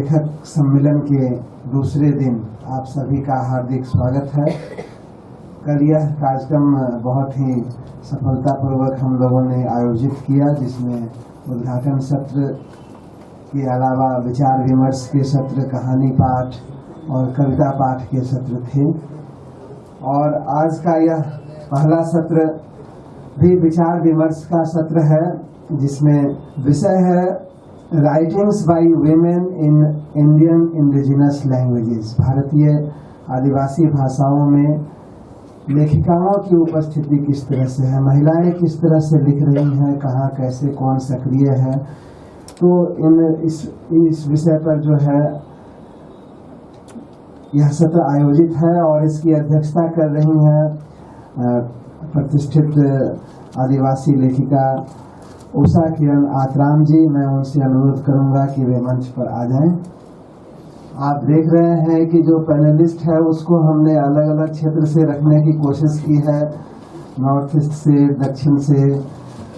लेखक सम्मेलन के दूसरे दिन आप सभी का हार्दिक स्वागत है। कल यह कार्यक्रम बहुत ही सफलतापूर्वक हम लोगों ने आयोजित किया, जिसमें उद्घाटन सत्र के अलावा विचार विमर्श के सत्र, कहानी पाठ और कविता पाठ के सत्र थे। और आज का यह पहला सत्र भी विचार विमर्श का सत्र है, जिसमें विषय है writings by women in Indian indigenous languages. भारतीय आदिवासी भाषाओं में लेखिकाओं की उपस्थिति किस तरह से है, महिलाएं किस तरह से लिख रही हैं, कहाँ कैसे कौन सक्रिय है। तो इस विषय पर जो है यह सत्र आयोजित है और इसकी अध्यक्षता कर रही हैं प्रतिष्ठित आदिवासी लेखिका उषा किरण आतराम जी। मैं उनसे अनुरोध करूंगा कि वे मंच पर आ जाएं। आप देख रहे हैं कि जो पैनलिस्ट है उसको हमने अलग अलग क्षेत्र से रखने की कोशिश की है, नॉर्थ ईस्ट से, दक्षिण से,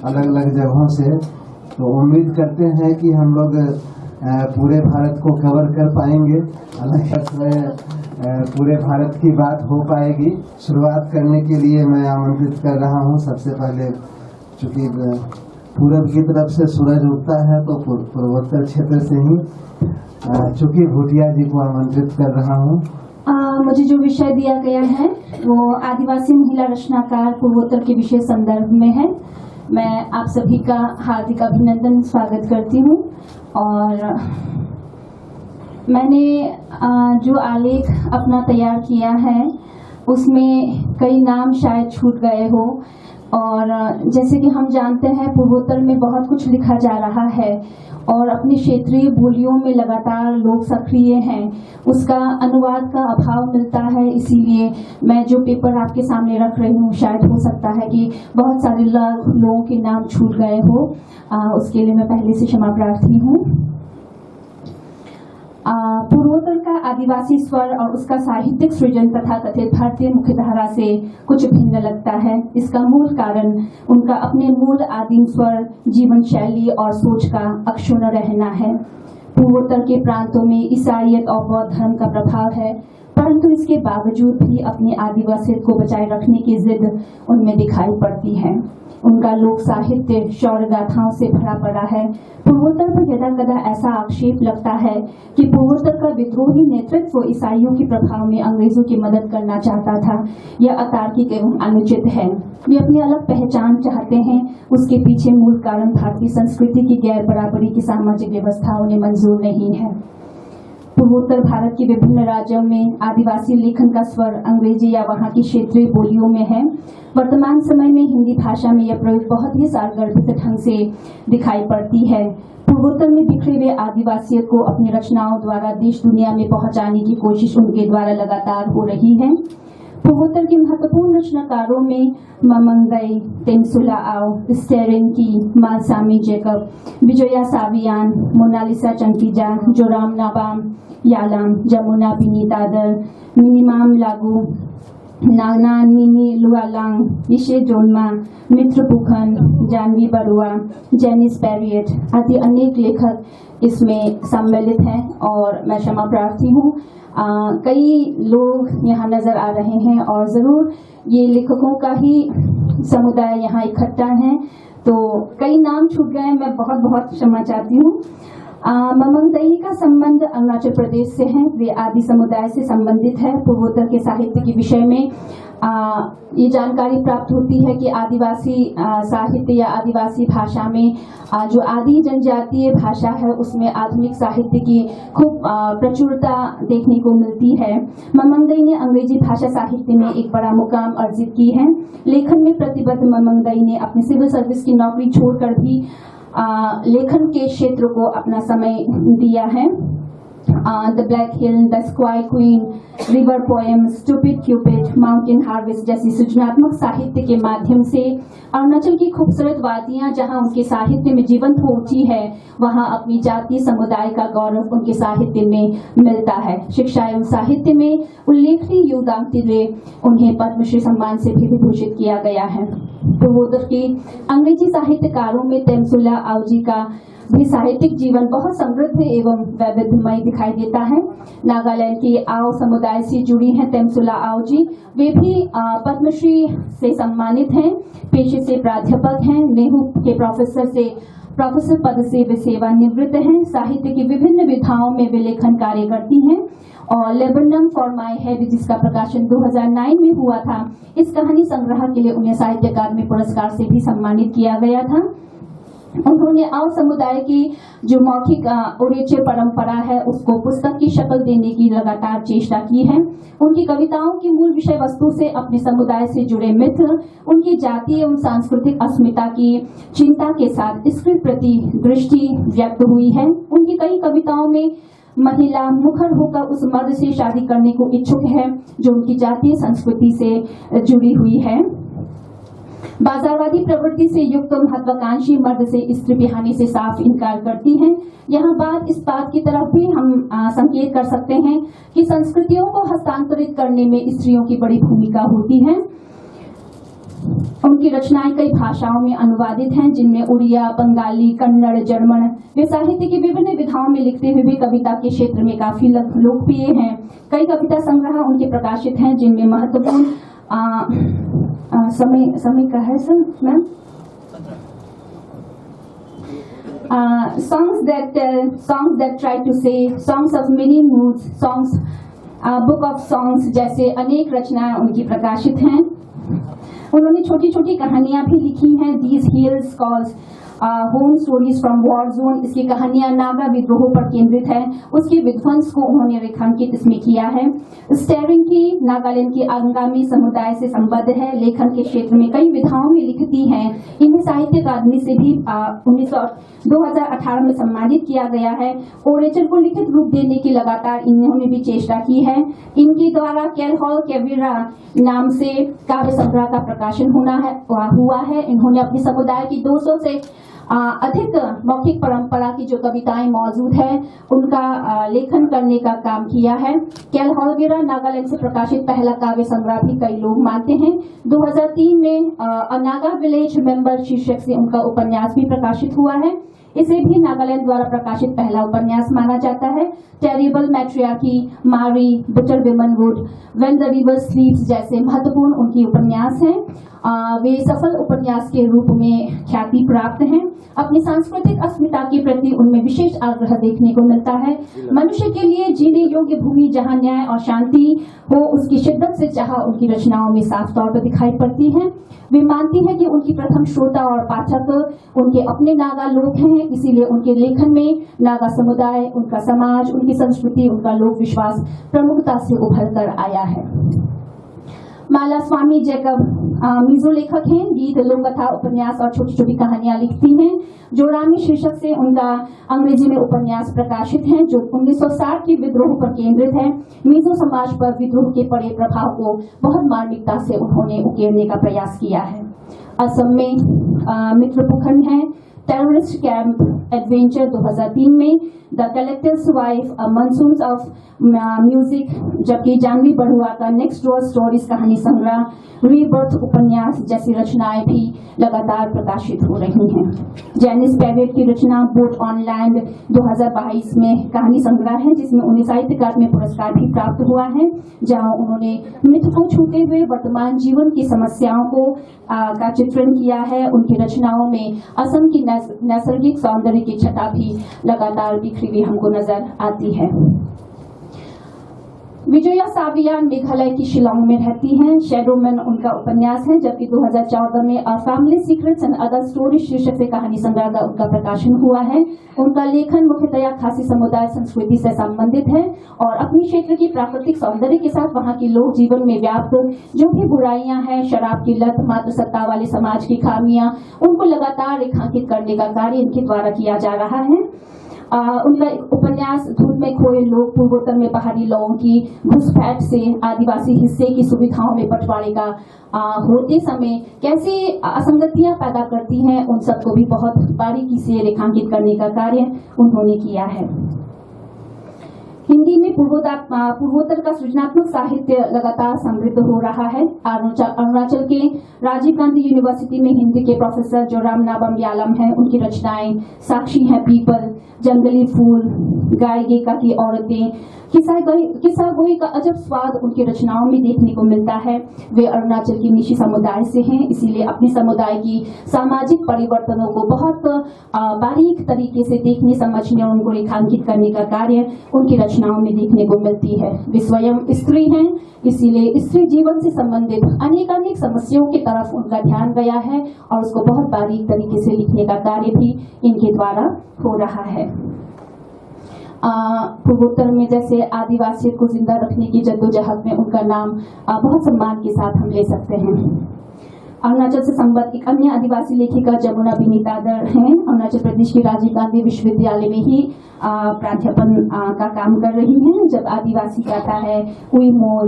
अलग अलग जगहों से। तो उम्मीद करते हैं कि हम लोग पूरे भारत को कवर कर पाएंगे, पूरे भारत की बात हो पाएगी। शुरुआत करने के लिए मैं आमंत्रित कर रहा हूं, सबसे पहले चूंकि पूरब की तरफ से सूरज उगता है तो पूर्वोत्तर क्षेत्र से ही चूंकि भूटिया जी को आमंत्रित कर रहा हूं। मुझे जो विषय दिया गया है वो आदिवासी महिला रचनाकार पूर्वोत्तर के विषय संदर्भ में है। मैं आप सभी का हार्दिक अभिनंदन स्वागत करती हूँ। और मैंने जो आलेख अपना तैयार किया है उसमें कई नाम शायद छूट गए हो। और जैसे कि हम जानते हैं पूर्वोत्तर में बहुत कुछ लिखा जा रहा है और अपनी क्षेत्रीय बोलियों में लगातार लोग सक्रिय हैं, उसका अनुवाद का अभाव मिलता है। इसीलिए मैं जो पेपर आपके सामने रख रही हूँ, शायद हो सकता है कि बहुत सारे लोगों के नाम छूट गए हो, उसके लिए मैं पहले से क्षमा प्रार्थी हूँ। पूर्वोत्तर का आदिवासी स्वर और उसका साहित्यिक सृजन तथा कथित भारतीय मुख्यधारा से कुछ भिन्न लगता है। इसका मूल कारण उनका अपने मूल आदिम स्वर, जीवन शैली और सोच का अक्षुण्ण रहना है। पूर्वोत्तर के प्रांतों में ईसाईयत और बौद्ध धर्म का प्रभाव है, परंतु इसके बावजूद भी अपनी आदिवासियत को बचाए रखने की जिद उनमें दिखाई पड़ती है। उनका लोक साहित्य शौर्य गाथाओं से भरा पड़ा है। पूर्वोत्तर पर यदा कदा ऐसा आक्षेप लगता है कि पूर्वोत्तर का विद्रोही नेतृत्व ईसाइयों के प्रभाव में अंग्रेजों की मदद करना चाहता था। यह अतार्किक एवं अनुचित है। वे अपनी अलग पहचान चाहते हैं, उसके पीछे मूल कारण भारतीय संस्कृति की गैर बराबरी की सामाजिक व्यवस्था उन्हें मंजूर नहीं है। पूर्वोत्तर भारत के विभिन्न राज्यों में आदिवासी लेखन का स्वर अंग्रेजी या वहाँ की क्षेत्रीय बोलियों में है। वर्तमान समय में हिंदी भाषा में यह प्रयोग बहुत ही सारगर्भित ढंग से दिखाई पड़ती है। पूर्वोत्तर में बिखरे हुए आदिवासियत को अपनी रचनाओं द्वारा देश दुनिया में पहुंचाने की कोशिश उनके द्वारा लगातार हो रही है। पूर्वोत्तर के महत्वपूर्ण रचनाकारों में ममंगई, तेमसुलाआव, स्टेरेंकी, मालसामी Jacob, Vijaya सावियान, Mona Lisa चंकीजा, Joram Nabam, यालाम, Jamuna बिनीतादर, minimum लागू, नागना निनी लुआलांग, इशे जोनमा, मित्र पुखन, जानवी बरुआ, जेनिस पेरियट आदि अनेक लेखक इसमें सम्मिलित हैं और मैं क्षमा प्रार्थी हूँ। कई लोग यहाँ नजर आ रहे हैं और जरूर ये लेखकों का ही समुदाय यहाँ इकट्ठा है, तो कई नाम छूट गए, मैं बहुत बहुत क्षमा चाहती हूँ। ममंगई का संबंध अरुणाचल प्रदेश से है। वे आदि समुदाय से संबंधित है। पूर्वोत्तर के साहित्य के विषय में ये जानकारी प्राप्त होती है कि आदिवासी साहित्य या आदिवासी भाषा में जो आदि जनजातीय भाषा है उसमें आधुनिक साहित्य की खूब प्रचुरता देखने को मिलती है। ममंगई ने अंग्रेजी भाषा साहित्य में एक बड़ा मुकाम अर्जित की है। लेखन में प्रतिबद्ध ममंगई ने अपनी सिविल सर्विस की नौकरी छोड़कर भी लेखन के क्षेत्र को अपना समय दिया है। The black hill, the square queen, river poem, stupid Cupid, mountain harvest जैसी सृजनात्मक साहित्य के माध्यम से अरुणाचल की खूबसूरत वादियां जहां उनके साहित्य में जीवंत हो उठी है, वहां अपनी जातीय समुदाय का गौरव उनके साहित्य में मिलता है। शिक्षा एवं साहित्य में उल्लेखनीय योगदान के लिए उन्हें पद्मश्री सम्मान से भी विभूषित किया गया है। पूर्वोत्तर के अंग्रेजी साहित्यकारों में तेमसुला आवजी का भी साहित्यिक जीवन बहुत समृद्ध एवं वैविध्यमय दिखाई देता है। नागालैंड की आओ समुदाय से जुड़ी हैं तेमसुला आओ जी। वे भी पद्मश्री से सम्मानित हैं, पेशे से प्राध्यापक हैं, नेहरू के प्रोफेसर पद से वे सेवानिवृत्त हैं। साहित्य की विभिन्न विधाओं में वे लेखन कार्य करती हैं और लेबनम फॉर माई हेड, जिसका प्रकाशन 2009 में हुआ था, इस कहानी संग्रह के लिए उन्हें साहित्य अकादमी पुरस्कार से भी सम्मानित किया गया था। उन्होंने आओ समुदाय की जो मौखिक ओरेचर परंपरा है उसको पुस्तक की शक्ल देने की लगातार चेष्टा की है। उनकी कविताओं की मूल विषय वस्तु से अपने समुदाय से जुड़े मित्र, उनकी जातीय एवं सांस्कृतिक अस्मिता की चिंता के साथ इसके प्रति दृष्टि व्यक्त हुई है। उनकी कई कविताओं में महिला मुखर होकर उस मर्द से शादी करने को इच्छुक है जो उनकी जातीय संस्कृति से जुड़ी हुई है। बाजारवादी प्रवृत्ति से युक्त महत्वाकांक्षी मर्द से स्त्री बिहानी से साफ इनकार करती हैं। यहाँ बात इस बात की तरफ भी हम संकेत कर सकते हैं कि संस्कृतियों को हस्तांतरित करने में स्त्रियों की बड़ी भूमिका होती है। उनकी रचनाएं कई भाषाओं में अनुवादित हैं, जिनमें उड़िया, बंगाली, कन्नड़, जर्मन। वे साहित्य की विभिन्न विधाओं में लिखते हुए भी कविता के क्षेत्र में काफी लोकप्रिय हैं। कई कविता संग्रह उनके प्रकाशित हैं, जिनमें महत्वपूर्ण समय का है sir ma'am songs that try to say, songs of many moods, songs book of songs जैसे अनेक रचनाएं उनकी प्रकाशित हैं। उन्होंने छोटी छोटी कहानियां भी लिखी हैं। These Hills Calls home stories from war zone, इसकी कहानियां नागा विद्रोह पर केंद्रित है। उसके विध्वंस को उन्होंने रेखांकित इसमें किया है। स्टेरिंग की नागालैंड की आंगामी समुदाय से संबद्ध है। लेखन के क्षेत्र में कई विधाओं में लिखती हैं। इन्हें साहित्य अकादमी से भी 2018 में सम्मानित किया गया है। ओरेचर को लिखित रूप देने की लगातार इन्होंने भी चेष्टा की है। इनके द्वारा कैलहॉल कैविरा नाम से काव्य संग्रह का प्रकाशन हुआ है। इन्होंने अपने समुदाय की 200 से अधिक मौखिक परंपरा की जो कविताएं मौजूद है उनका लेखन करने का काम किया है। कैलहॉलवेरा नागालैंड से प्रकाशित पहला काव्य संग्रह भी कई लोग मानते हैं। 2003 में अ नागा विलेज मेंबर शीर्षक से उनका उपन्यास भी प्रकाशित हुआ है। इसे भी नागालैंड द्वारा प्रकाशित पहला उपन्यास माना जाता है। Terrible matriarchy, Mari, bitter wormwood, when the river sleeps जैसे महत्वपूर्ण उनकी उपन्यास हैं। वे सफल उपन्यास के रूप में ख्याति प्राप्त हैं। अपनी सांस्कृतिक अस्मिता के प्रति उनमें विशेष आग्रह देखने को मिलता है। मनुष्य के लिए जीने योग्य भूमि जहां न्याय और शांति हो, उसकी शिद्दत से चाह उनकी रचनाओं में साफ तौर पर दिखाई पड़ती है। वे मानती है कि उनकी प्रथम श्रोता और पाठक उनके अपने नागा लोग हैं, इसीलिए उनके लेखन में नागा समुदाय, उनका समाज, उनकी संस्कृति, उनका लोक विश्वास प्रमुखता से उभर कर आया है। माला स्वामी जैकब मिजो लेखक हैं। गीत, लोककथा, उपन्यास और छोटी छोटी कहानियां लिखती हैं। जोरामी शीर्षक से उनका अंग्रेजी में उपन्यास प्रकाशित हैं जो 1960 की विद्रोह पर केंद्रित है। मिजो समाज पर विद्रोह के पड़े प्रभाव को बहुत मार्मिकता से उन्होंने उकेरने का प्रयास किया है। असम में मित्र भूखंड है। टेररिस्ट कैंप एडवेंचर 2003 में, the collector's wife, monsoons of music, जबकि जानवी बड़ुआ का नेक्स्ट डोर स्टोरीज कहानी संग्रह, रीबर्थ उपन्यास जैसी रचनाएं भी लगातार प्रकाशित हो रही हैं। जैनिस पैरेट की रचना बोट ऑन लैंड 2022 में कहानी संग्रह है, जिसमें उन्हें साहित्य अकादमी पुरस्कार भी प्राप्त हुआ है, जहां उन्होंने मिथ को छूते हुए वर्तमान जीवन की समस्याओं का चित्रण किया है। उनकी रचनाओं में असम की नैसर्गिक सौंदर्य की छटा भी लगातार बिखरी हुई हमको नजर आती है। विजया साविया मेघालय की शिलांग में रहती हैं। शैडोमैन उनका उपन्यास है, जबकि 2014 में a family secrets and other stories शीर्षक से कहानी संग्रह का उनका प्रकाशन हुआ है। उनका लेखन मुख्यतया खासी समुदाय संस्कृति से संबंधित है और अपनी क्षेत्र की प्राकृतिक सौंदर्य के साथ वहां की लोक जीवन में व्याप्त जो भी बुराइयां हैं, शराब की लत, मातृसत्ता वाले समाज की खामियां, उनको लगातार रेखांकित करने का कार्य इनके द्वारा किया जा रहा है। उनका उपन्यास धूप में खोए लोग पूर्वोत्तर में पहाड़ी लोगों की घुसपैठ से आदिवासी हिस्से की सुविधाओं में बंटवारे का होते समय कैसे असंगतियां पैदा करती हैं, उन सबको भी बहुत बारीकी से रेखांकित करने का कार्य उन्होंने किया है। हिंदी हिंदी में पूर्वोत्तर का सृजनात्मक साहित्य लगातार समृद्ध हो रहा है। अरुणाचल के राजीव गांधी यूनिवर्सिटी में हिंदी के प्रोफेसर जो रामनाबम यालम हैं, उनकी रचनाएं साक्षी हैं पीपल, जंगली फूल, गाय गेका की औरतें, किस्सा गोई का अजब स्वाद उनकी रचनाओं में देखने को मिलता है। वे अरुणाचल की मिशी समुदाय से हैं, इसीलिए अपने समुदाय की सामाजिक परिवर्तनों को बहुत बारीक तरीके से देखने, समझने और उनको रेखांकित करने का कार्य उनकी रचनाओं में देखने को मिलती है। वे स्वयं स्त्री हैं, इसीलिए स्त्री जीवन से संबंधित अनेक समस्याओं की तरफ उनका ध्यान गया है और उसको बहुत बारीक तरीके से लिखने का कार्य भी इनके द्वारा हो रहा है। पूर्वोत्तर में जैसे आदिवासियों को जिंदा रखने की जद्दोजहद में उनका नाम बहुत सम्मान के साथ हम ले सकते हैं। अरुणाचल से संबद्ध एक अन्य आदिवासी लेखिका जमुना बिनीतादर हैं। अरुणाचल प्रदेश के राजीव गांधी विश्वविद्यालय में ही प्राध्यापन का काम कर रही हैं। जब आदिवासी गाता है, उई मोर,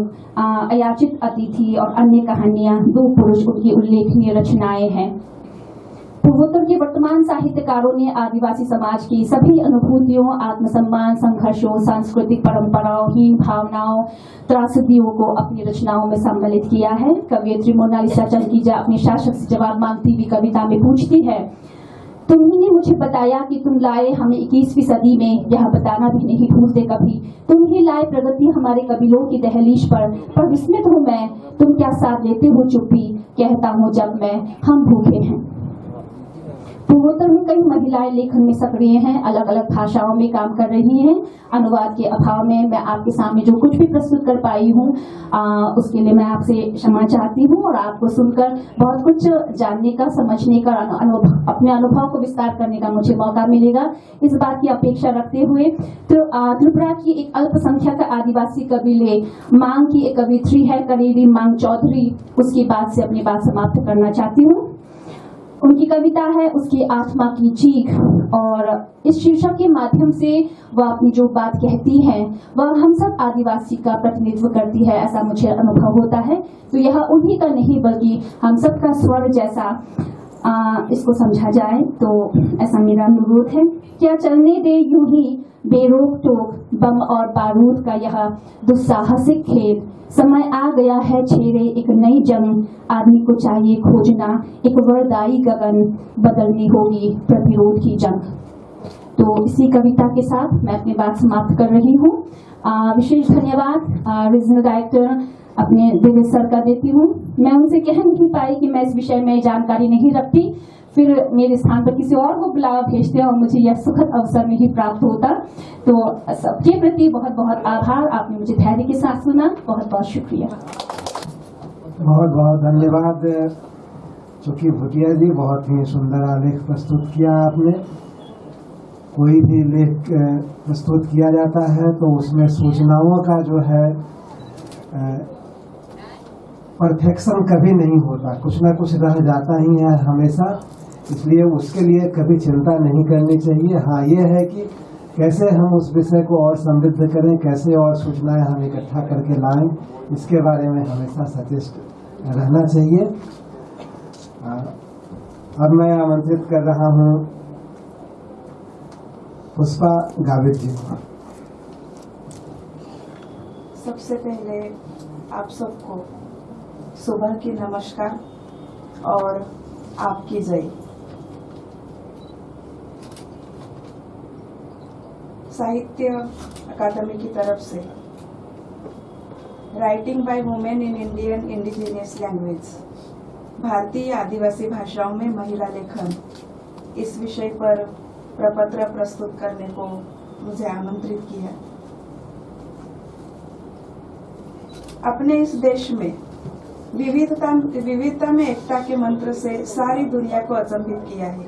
अयाचित अतिथि और अन्य कहानियां, दो पुरुष उनकी उल्लेखनीय रचनाएं हैं। पूर्वोत्तर के वर्तमान साहित्यकारों ने आदिवासी समाज की सभी अनुभूतियों, आत्मसम्मान, संघर्षों, सांस्कृतिक परंपराओं, हीन भावनाओं, त्रासदियों को अपनी रचनाओं में सम्मिलित किया है। कवयित्री मोनालिसा चंकीजा अपने शासक से जवाब मांगती हुई कविता में पूछती है, तुम्ही मुझे बताया कि तुम लाए हमें 21वीं सदी में, यह बताना भी नहीं भूलते कभी। तुम ही लाए प्रगति हमारे कबीलों की दहलीज पर विस्मित हूँ मैं। तुम क्या साथ लेते हो चुप्पी, कहता हूँ जब मैं, हम भूखे हैं। पूर्वोत्तर में कई महिलाएं लेखन में सक्रिय हैं, अलग अलग भाषाओं में काम कर रही हैं। अनुवाद के अभाव में मैं आपके सामने जो कुछ भी प्रस्तुत कर पाई हूँ उसके लिए मैं आपसे क्षमा चाहती हूँ और आपको सुनकर बहुत कुछ जानने का, समझने का, अपने अनुभव को विस्तार करने का मुझे मौका मिलेगा। इस बात की अपेक्षा रखते हुए त्रिपुरा की एक अल्पसंख्यक आदिवासी कबीले मांग की एक कवित्री है करीबी मांग चौधरी, उसकी बात से अपनी बात समाप्त करना चाहती हूँ। उनकी कविता है उसकी आत्मा की चीख और इस शीर्षक के माध्यम से वह अपनी जो बात कहती है वह हम सब आदिवासी का प्रतिनिधित्व करती है, ऐसा मुझे अनुभव होता है। तो यह उन्हीं का नहीं बल्कि हम सब का स्वर जैसा इसको समझा जाए, तो ऐसा मेरा अनुरोध है। क्या चलने दे यूं ही बेरोक टोक बम और बारूद का यह दुस्साहसिक खेल, समय आ गया है छेड़े एक नई जंग, आदमी को चाहिए खोजना एक वरदायी गगन, बदलनी होगी प्रतिरोध की जंग। तो इसी कविता के साथ मैं अपनी बात समाप्त कर रही हूँ। विशेष धन्यवाद रीजनल डायरेक्टर अपने दिव्य सर का देती हूँ। मैं उनसे कह नहीं पाई कि मैं इस विषय में जानकारी नहीं रखती, फिर मेरे स्थान पर किसी और को बुलावा भेजते और मुझे यह सुखद अवसर में ही प्राप्त होता। तो सबके प्रति बहुत बहुत आभार, आपने मुझे धैर्य के साथ सुना, बहुत बहुत शुक्रिया। बहुत बहुत धन्यवाद चुकी भुटिया जी, बहुत ही सुंदर आलेख प्रस्तुत किया आपने। कोई भी लेख प्रस्तुत किया जाता है तो उसमें सूचनाओं का जो है परफेक्शन कभी नहीं होता, कुछ ना कुछ रह जाता ही है हमेशा, इसलिए उसके लिए कभी चिंता नहीं करनी चाहिए। हाँ, ये है कि कैसे हम उस विषय को और समृद्ध करें, कैसे और सूचनाएं हम इकट्ठा करके लाएं, इसके बारे में हमेशा सचेत रहना चाहिए। अब मैं आमंत्रित कर रहा हूँ पुष्पा गावित जी को। सबसे पहले आप सबको सुबह की नमस्कार और आपकी जय। साहित्य अकादमी की तरफ से writing by women in Indian indigenous language, भारतीय आदिवासी भाषाओं में महिला लेखन, इस विषय पर प्रपत्र प्रस्तुत करने को मुझे आमंत्रित किया। अपने इस देश में विविधता में एकता के मंत्र से सारी दुनिया को अचंभित किया है।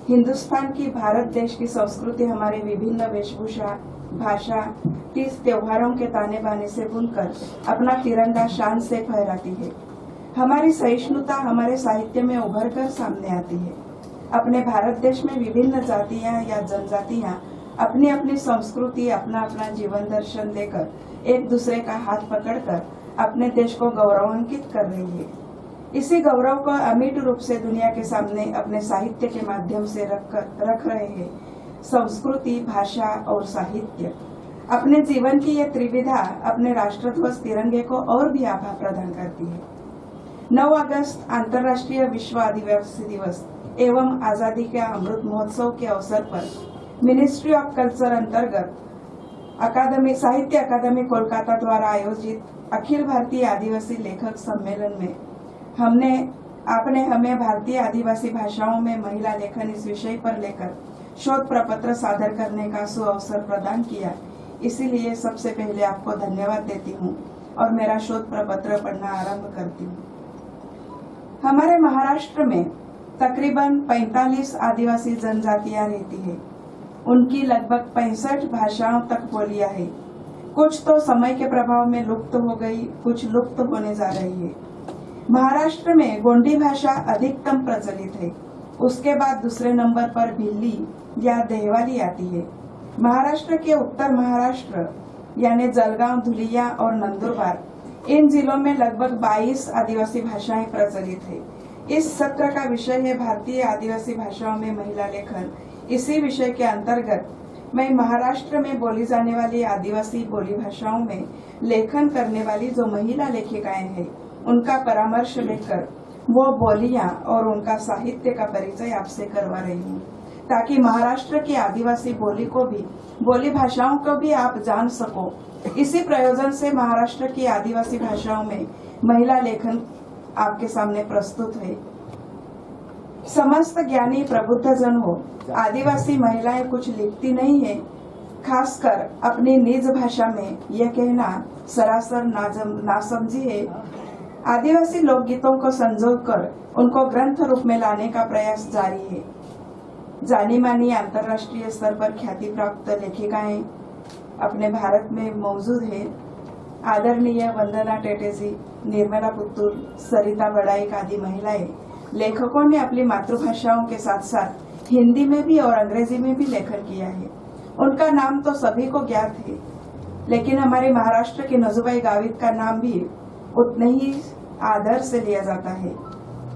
हिंदुस्तान की, भारत देश की संस्कृति हमारे विभिन्न वेशभूषा, भाषा, तीज त्योहारों के ताने बाने से बुनकर अपना तिरंगा शान से फहराती है। हमारी सहिष्णुता हमारे साहित्य में उभर कर सामने आती है। अपने भारत देश में विभिन्न जातियां या जनजातियां अपनी अपनी संस्कृति, अपना अपना जीवन दर्शन देकर एक दूसरे का हाथ पकड़कर अपने देश को गौरवान्वित कर रही है। इसी गौरव को अमिट रूप से दुनिया के सामने अपने साहित्य के माध्यम से रख रहे हैं। संस्कृति, भाषा और साहित्य अपने जीवन की यह त्रिविधा अपने राष्ट्रध्वज तिरंगे को और भी आभा प्रदान करती है। 9 अगस्त अंतर्राष्ट्रीय विश्व आदिवासी दिवस एवं आजादी के अमृत महोत्सव के अवसर पर मिनिस्ट्री ऑफ कल्चर अंतर्गत साहित्य अकादमी कोलकाता द्वारा आयोजित अखिल भारतीय आदिवासी लेखक सम्मेलन में आपने हमें भारतीय आदिवासी भाषाओं में महिला लेखन इस विषय पर लेकर शोध प्रपत्र सादर करने का सुअवसर प्रदान किया। इसीलिए सबसे पहले आपको धन्यवाद देती हूँ और मेरा शोध प्रपत्र पढ़ना आरंभ करती हूँ। हमारे महाराष्ट्र में तकरीबन 45 आदिवासी जनजातियां रहती है। उनकी लगभग 65 भाषाओं तक बोलियां है। कुछ तो समय के प्रभाव में लुप्त हो गई, कुछ लुप्त होने जा रही है। महाराष्ट्र में गोंडी भाषा अधिकतम प्रचलित है। उसके बाद दूसरे नंबर पर भिल्ली या देहवाली आती है। महाराष्ट्र के उत्तर महाराष्ट्र यानी जलगांव, धुलिया और नंदुरबार, इन जिलों में लगभग 22 आदिवासी भाषाएं प्रचलित है। इस सत्र का विषय है भारतीय आदिवासी भाषाओं में महिला लेखन। इसी विषय के अंतर्गत मैं महाराष्ट्र में बोली जाने वाली आदिवासी बोली भाषाओं में लेखन करने वाली जो महिला लेखिकाएं हैं, उनका परामर्श लेकर वो बोलियां और उनका साहित्य का परिचय आपसे करवा रही हूँ, ताकि महाराष्ट्र की आदिवासी बोली भाषाओं को भी आप जान सको। इसी प्रयोजन से महाराष्ट्र की आदिवासी भाषाओं में महिला लेखन आपके सामने प्रस्तुत है। समस्त ज्ञानी प्रबुद्ध जन हो, आदिवासी महिलाएं कुछ लिखती नहीं है, खासकर अपनी निज भाषा में यह कहना सरासर नासमझी है। आदिवासी लोकगीतों को संजोकर उनको ग्रंथ रूप में लाने का प्रयास जारी है। जानी मानी अंतर्राष्ट्रीय स्तर पर ख्याति प्राप्त लेखिकाएं अपने भारत में मौजूद है। आदरणीय वंदना टेटेजी, निर्मला पुत्तूर, सरिता बड़ाइक आदि महिलाएं लेखकों ने अपनी मातृभाषाओं के साथ साथ हिंदी में भी और अंग्रेजी में भी लेखन किया है। उनका नाम तो सभी को ज्ञात है, लेकिन हमारे महाराष्ट्र के नजूबाई गावित का नाम भी उतने ही आदर से लिया जाता है।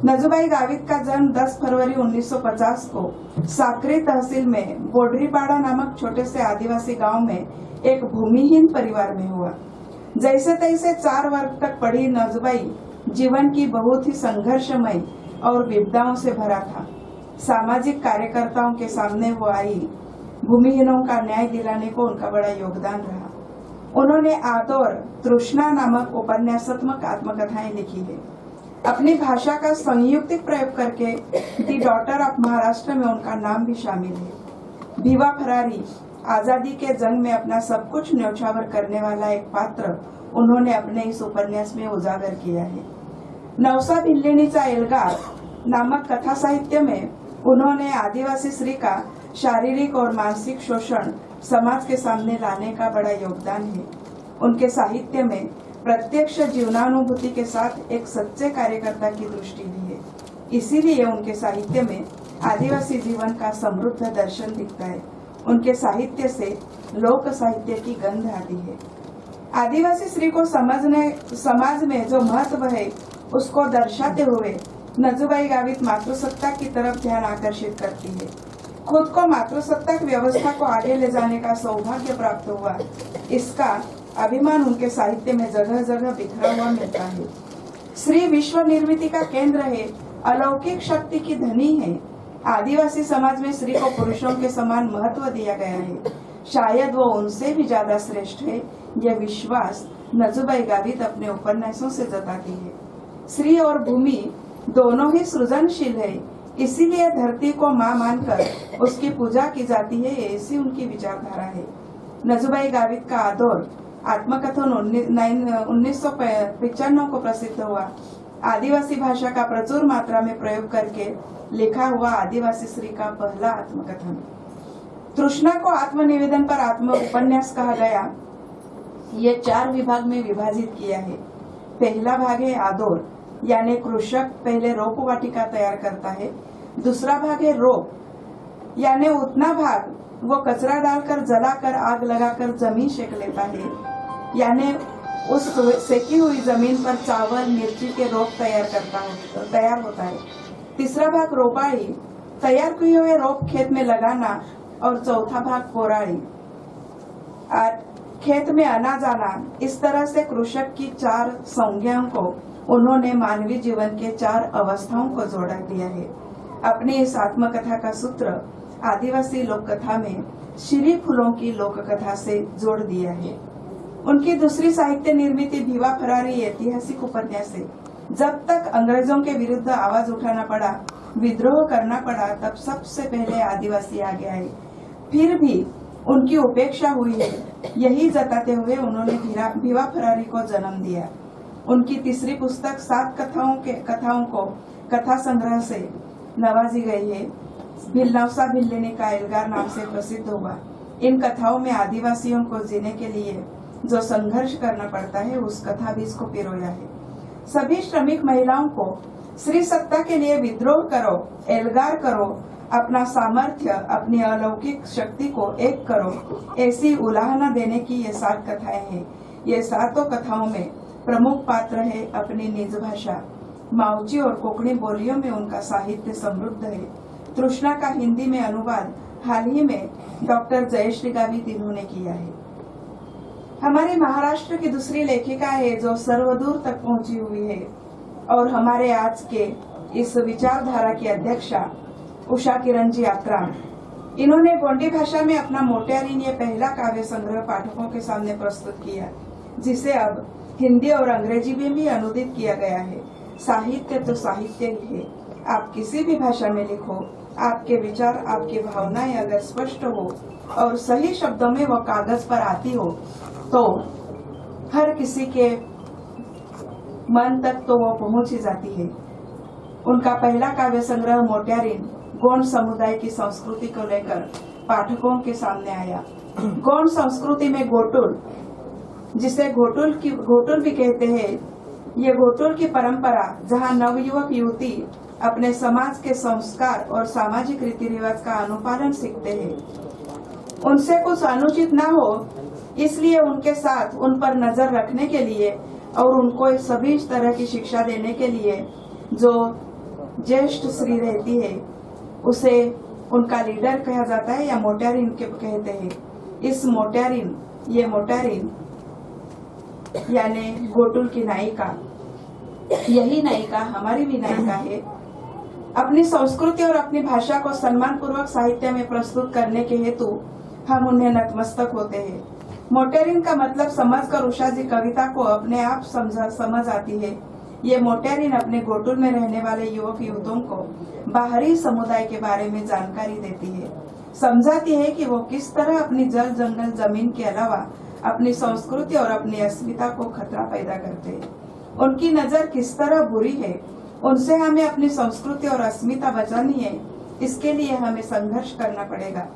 नजूबाई गावित का जन्म 10 फरवरी 1950 को साक्री तहसील में बोडरीपाड़ा नामक छोटे से आदिवासी गांव में एक भूमिहीन परिवार में हुआ। जैसे तैसे 4 वर्ग तक पढ़ी नजूबाई जीवन की बहुत ही संघर्षमय और विपदाओं से भरा था। सामाजिक कार्यकर्ताओं के सामने वो आई। भूमिहीनों का न्याय दिलाने को उनका बड़ा योगदान रहा। उन्होंने आदौर तृष्णा नामक उपन्यासात्मक आत्मकथाएं लिखी है। अपनी भाषा का संयुक्तिक प्रयोग करके दी डॉटर ऑफ महाराष्ट्र में उनका नाम भी शामिल है। भीवा फरारी, आजादी के जंग में अपना सब कुछ न्यौछावर करने वाला एक पात्र उन्होंने अपने इस उपन्यास में उजागर किया है। नवसा भिल्लेनीचा एल्गार नामक कथा साहित्य में उन्होंने आदिवासी स्त्री का शारीरिक और मानसिक शोषण समाज के सामने लाने का बड़ा योगदान है। उनके साहित्य में प्रत्यक्ष जीवनानुभूति के साथ एक सच्चे कार्यकर्ता की दृष्टि भी है। इसीलिए उनके साहित्य में आदिवासी जीवन का समृद्ध दर्शन दिखता है। उनके साहित्य से लोक साहित्य की गंध आती है। आदिवासी स्त्री को समाज में जो महत्व है उसको दर्शाते हुए नजूबाई गावित मातृसत्ता की तरफ ध्यान आकर्षित करती है। खुद को मातृसत्ताक व्यवस्था को आगे ले जाने का सौभाग्य प्राप्त हुआ, इसका अभिमान उनके साहित्य में जगह जगह बिखरा हुआ मिलता है। स्त्री विश्व निर्मिति का केंद्र है, अलौकिक शक्ति की धनी है। आदिवासी समाज में स्त्री को पुरुषों के समान महत्व दिया गया है। शायद वो उनसे भी ज्यादा श्रेष्ठ है, यह विश्वास नजूबाई गावित अपने उपन्यासों से जताती है। स्त्री और भूमि दोनों ही सृजनशील है, इसीलिए धरती को मां मानकर उसकी पूजा की जाती है, ऐसी उनकी विचारधारा है। नजूबाई गावित का आदौर आत्मकथन 1995 को प्रसिद्ध हुआ। आदिवासी भाषा का प्रचुर मात्रा में प्रयोग करके लिखा हुआ आदिवासी स्त्री का पहला आत्मकथन। तृष्णा को आत्मनिवेदन पर आत्म उपन्यास कहा गया। ये 4 विभाग में विभाजित किया है। पहला भाग है आदौर, यानी कृषक पहले रोप वाटिका तैयार करता है। दूसरा भाग है रोप, यानी उतना भाग वो कचरा डालकर जलाकर आग लगाकर जमीन सेक लेता है, यानी उस सेकी हुई जमीन पर चावल मिर्ची के रोप तैयार होता है। तीसरा भाग रोपाई, तैयार किए हुए रोप खेत में लगाना, और चौथा भाग कोराड़ी। खेत में आना जाना, इस तरह से कृषक की 4 संज्ञाओं को उन्होंने मानवीय जीवन के 4 अवस्थाओं को जोड़ा दिया है। अपनी इस आत्मकथा का सूत्र आदिवासी लोक कथा में श्री फूलों की लोक कथा से जोड़ दिया है। उनकी दूसरी साहित्य निर्मित भीवा फरारी ऐतिहासिक उपन्यास है। जब तक अंग्रेजों के विरुद्ध आवाज उठाना पड़ा, विद्रोह करना पड़ा, तब सबसे पहले आदिवासी आगे आए। फिर भी उनकी उपेक्षा हुई है, यही जताते हुए उन्होंने भीवा फरारी को जन्म दिया। उनकी तीसरी पुस्तक 7 कथाओं को कथा संग्रह से नवाजी गई है। भिल्लौसा भिल्लेने का एल्गार नाम से प्रसिद्ध हुआ। इन कथाओं में आदिवासियों को जीने के लिए जो संघर्ष करना पड़ता है, उस कथा बीज को पिरोया है। सभी श्रमिक महिलाओं को स्त्री सत्ता के लिए विद्रोह करो, एल्गार करो, अपना सामर्थ्य, अपनी अलौकिक शक्ति को एक करो, ऐसी उलाहना देने की ये 7 कथाएं हैं। ये 7 कथाओं में प्रमुख पात्र है अपनी निज भाषा माउची और कोकणी बोलियों में उनका साहित्य समृद्ध है। तृष्णा का हिंदी में अनुवाद हाल ही में डॉक्टर जयश्री गावित इन्होंने किया है। हमारे महाराष्ट्र की दूसरी लेखिका है जो सर्वदूर तक पहुंची हुई है और हमारे आज के इस विचारधारा की अध्यक्षा उषा किरण जी आत्राम। इन्होंने गोंडी भाषा में अपना मोटियारीन ये पहला काव्य संग्रह पाठकों के सामने प्रस्तुत किया, जिसे अब हिंदी और अंग्रेजी में भी अनुदित किया गया है। साहित्य तो साहित्य ही है। आप किसी भी भाषा में लिखो, आपके विचार, आपकी भावनाएं अगर स्पष्ट हो और सही शब्दों में वो कागज पर आती हो, तो हर किसी के मन तक तो वो पहुंच ही जाती है। उनका पहला काव्य संग्रह मोटियारीन गोंड समुदाय की संस्कृति को लेकर पाठकों के सामने आया। गोंड संस्कृति में घोटुल, जिसे घोटुल भी कहते हैं, ये घोटुल की परंपरा जहां नवयुवक युवती अपने समाज के संस्कार और सामाजिक रीति रिवाज का अनुपालन सीखते हैं। उनसे कुछ अनुचित न हो, इसलिए उनके साथ उन पर नजर रखने के लिए और उनको सभी तरह की शिक्षा देने के लिए जो ज्येष्ठ स्त्री रहती है, उसे उनका लीडर कहा जाता है या मोटियारीन कहते हैं। इस मोटियारीन, ये मोटियारीन यानी घोटुल की नायिका, यही नायिका हमारी भी नायिका है। अपनी संस्कृति और अपनी भाषा को सम्मान पूर्वक साहित्य में प्रस्तुत करने के हेतु हम उन्हें नतमस्तक होते हैं। मोटियारीन का मतलब समझकर उषा जी कविता को अपने आप समझ आती है। ये मोटियारीन अपने घोटुल में रहने वाले युवक युवतियों को बाहरी समुदाय के बारे में जानकारी देती है, समझाती है कि वो किस तरह अपनी जल जंगल जमीन के अलावा अपनी संस्कृति और अपनी अस्मिता को खतरा पैदा करते हैं। उनकी नजर किस तरह बुरी है, उनसे हमें अपनी संस्कृति और अस्मिता बचानी है। इसके लिए हमें संघर्ष करना पड़ेगा,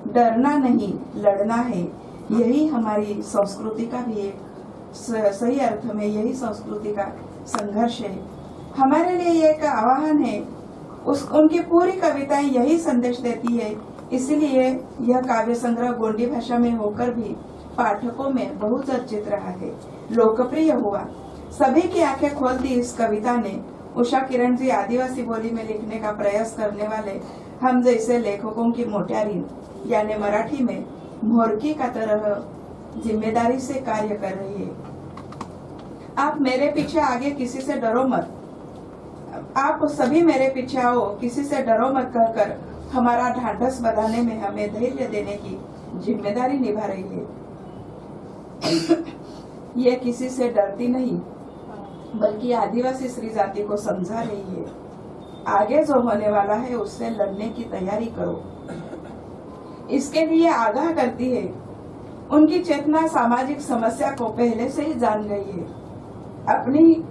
डरना नहीं, लड़ना है। यही हमारी संस्कृति का भी एक सही अर्थ में यही संस्कृति का संघर्ष है। हमारे लिए एक आह्वान है। उनकी पूरी कविताएं यही संदेश देती है। इसलिए यह काव्य संग्रह गोंडी भाषा में होकर भी पाठकों में बहुचर्चित रहा है, लोकप्रिय हुआ। सभी की आंखें खोल दी इस कविता ने। उषा किरण जी आदिवासी बोली में लिखने का प्रयास करने वाले हम जैसे लेखकों की मोटियारीन यानी मराठी में मोरकी का तरह जिम्मेदारी से कार्य कर रही है। आप मेरे पीछे आगे, किसी से डरो मत। आप सभी मेरे पीछे आओ, किसी से डरो मत कहकर हमारा ढांढस बढ़ाने में हमें धैर्य देने की जिम्मेदारी निभा रही है। ये किसी से डरती नहीं, बल्कि आदिवासी स्त्री जाति को समझा रही है। आगे जो होने वाला है उससे लड़ने की तैयारी करो, इसके लिए आगाह करती है। उनकी चेतना सामाजिक समस्या को पहले से ही जान गई है। अपनी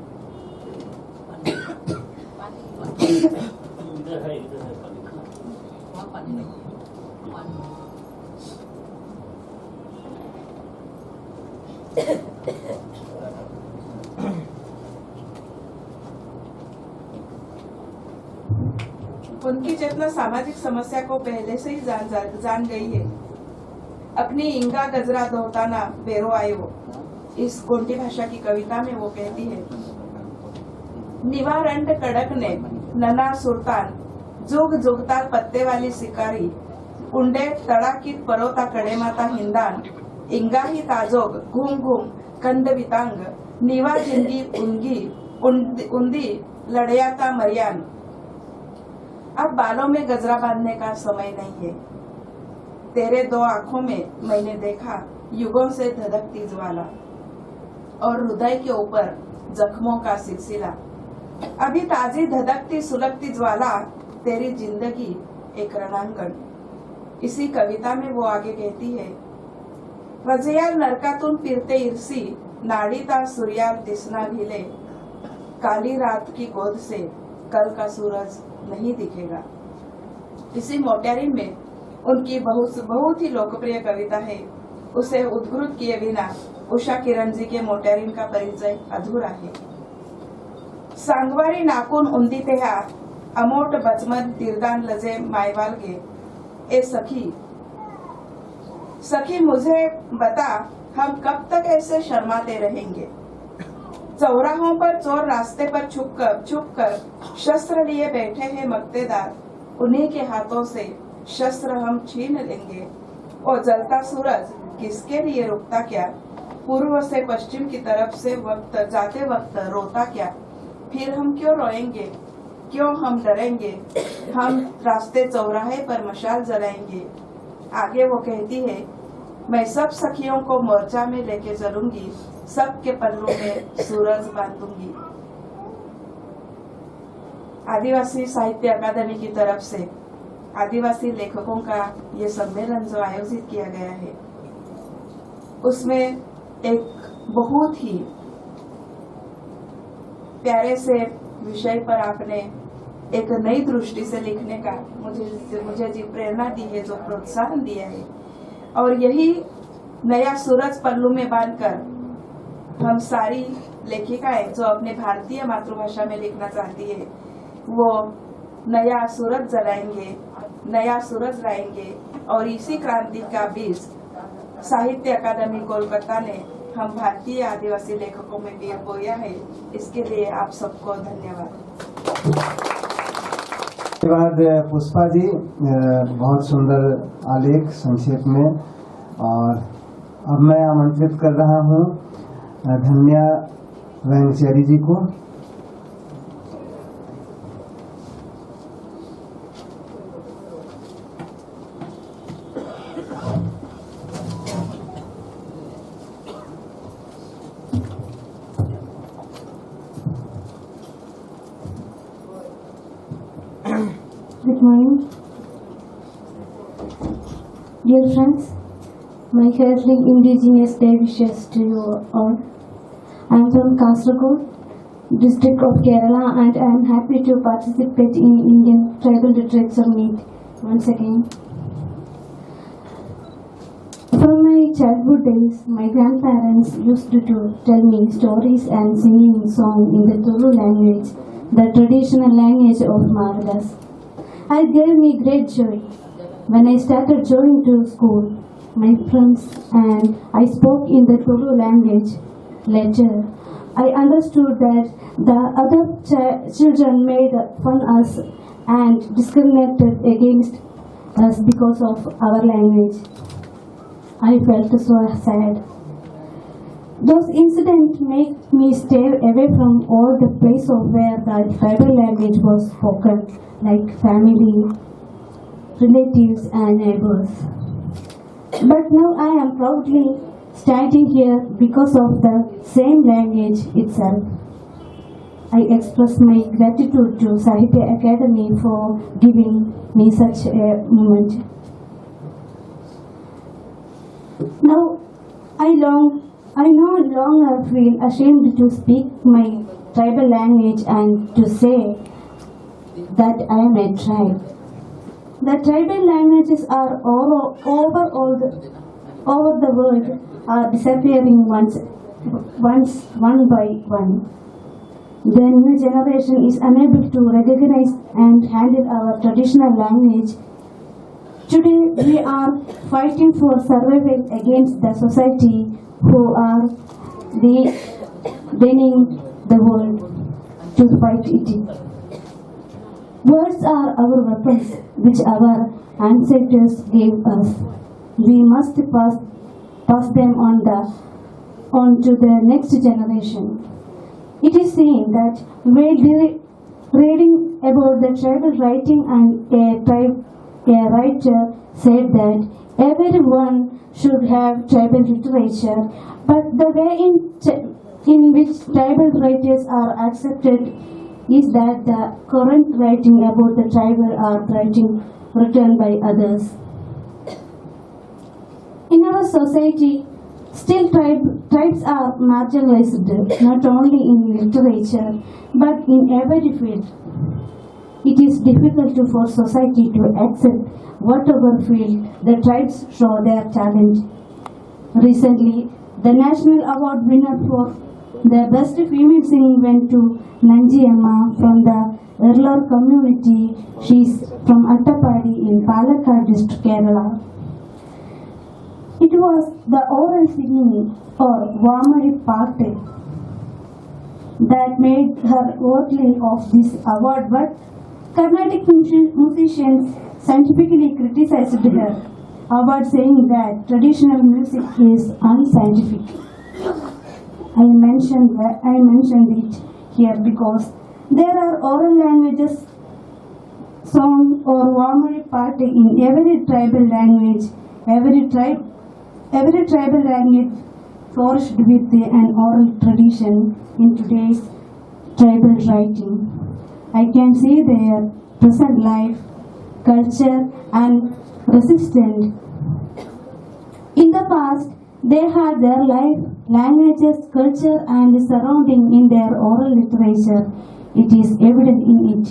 उनकी चेतना सामाजिक समस्या को पहले से ही जान गई है। अपनी इंगा गजरा दोहताना बेरो आयो, इस गोंडी भाषा की कविता में वो कहती है, निवारंट कड़कने नना सुरतान जुग जुगता पत्ते वाली शिकारी उंडे तड़ाकीत परोता कड़े माता हिंदान इंगाही ताजोग घूम घूम कंद वितांग नीवा जिंगी उंगी उंदी लड़याता मरियान। अब बालों में गजरा बांधने का समय नहीं है। तेरे दो आंखों में मैंने देखा युगों से धधकती ज्वाला और हृदय के ऊपर जख्मों का सिलसिला। अभी ताजी धधकती सुलगती ज्वाला तेरी जिंदगी एक रणांगण। इसी कविता में वो आगे कहती है, वजयार नरकातून फिरते इरसी नाडीता सूर्यार दिसना भिले, काली रात की गोद से कल का सूरज नहीं दिखेगा। इसी मोटैरिन में उनकी बहुत ही लोकप्रिय कविता है। उसे उद्घृत किए बिना उषा किरण जी के मोटैरिन का परिचय अधूरा है। सांगवारी नाकून उंदी तेहा अमोट बचमन तिरदान लजे मायवालगे। ए सखी सखी मुझे बता, हम कब तक ऐसे शर्माते रहेंगे। चौराहों पर चोर रास्ते पर छुप कर शस्त्र लिए बैठे हैं मक्तेदार, उन्हीं के हाथों से शस्त्र हम छीन लेंगे। और जलता सूरज किसके लिए रुकता क्या, पूर्व से पश्चिम की तरफ से वक्त जाते वक्त रोता क्या। फिर हम क्यों रोएंगे, क्यों हम डरेंगे, हम रास्ते चौराहे पर मशाल जलाएंगे। आगे वो कहती है, मैं सब सखियों को मोर्चा में लेके चलूंगी, सबके पल्लों में सूरज बांधूंगी। आदिवासी साहित्य अकादमी की तरफ से आदिवासी लेखकों का ये सम्मेलन जो आयोजित किया गया है, उसमें एक बहुत ही प्यारे से विषय पर आपने एक नई दृष्टि से लिखने का मुझे जी प्रेरणा दी है, जो प्रोत्साहन दिया है। और यही नया सूरज पल्लू में बांधकर हम सारी लेखिकाएं जो अपने भारतीय मातृभाषा में लिखना चाहती है, वो नया सूरज जलाएंगे, नया सूरज लाएंगे। और इसी क्रांति का बीज साहित्य अकादमी कोलकाता ने हम भारतीय आदिवासी लेखकों में भी बोया है। इसके लिए आप सबको धन्यवाद। धन्यवाद पुष्पा जी, बहुत सुंदर आलेख संक्षेप में। और अब मैं आमंत्रित कर रहा हूं धन्या वेंगचेरी जी को। Good morning. Dear friends, my heartily Indigenous Day wishes to you all. I am from Kasaragod, district of Kerala, and I am happy to participate in Indian Tribal Literature Meet once again. From my childhood days, my grandparents used to tell me stories and singing songs in the Tulu language, the traditional language of Maradas. It gave me great joy. When I started going to school, my friends and I spoke in the Tulu language. Later, I understood that the other children made fun of us and discriminated against us because of our language. I felt so sad. Those incidents made me stay away from all the places where the tribal language was spoken, like family, relatives and neighbors. But now I am proudly standing here because of the same language itself. I express my gratitude to Sahitya Academy for giving me such a moment. Now I no longer feel ashamed to speak my tribal language and to say that I am a tribe. The tribal languages are over the world are disappearing one by one. The new generation is unable to recognize and handle our traditional language. Today we are fighting for survival against the society who are denying the world to fight it. Words are our weapons which our ancestors gave us. We must pass pass them on to the next generation. It is seen that while reading about the tribal writing, and a writer said that everyone should have tribal literature, but the way in which tribal writers are accepted is that the current writing about the tribal are written by others. In our society, still tribes are marginalized, not only in literature, but in every field. It is difficult for society to accept whatever field the tribes show their talent. Recently, the national award winner for the best female singing went to Nanji Amma from the Erlor community. She is from Attapadi in Palakkad district, Kerala. It was the oral singing or Vamari Parte that made her worthy of this award, but Carnatic musicians scientifically criticized her award, saying that traditional music is unscientific. I mentioned it here because there are oral languages, song or Vamari Parte in every tribal language. Every tribal language flourished with an oral tradition in today's tribal writing. I can see their present life, culture and resistance. In the past, they had their life, languages, culture and surrounding in their oral literature. It is evident in it.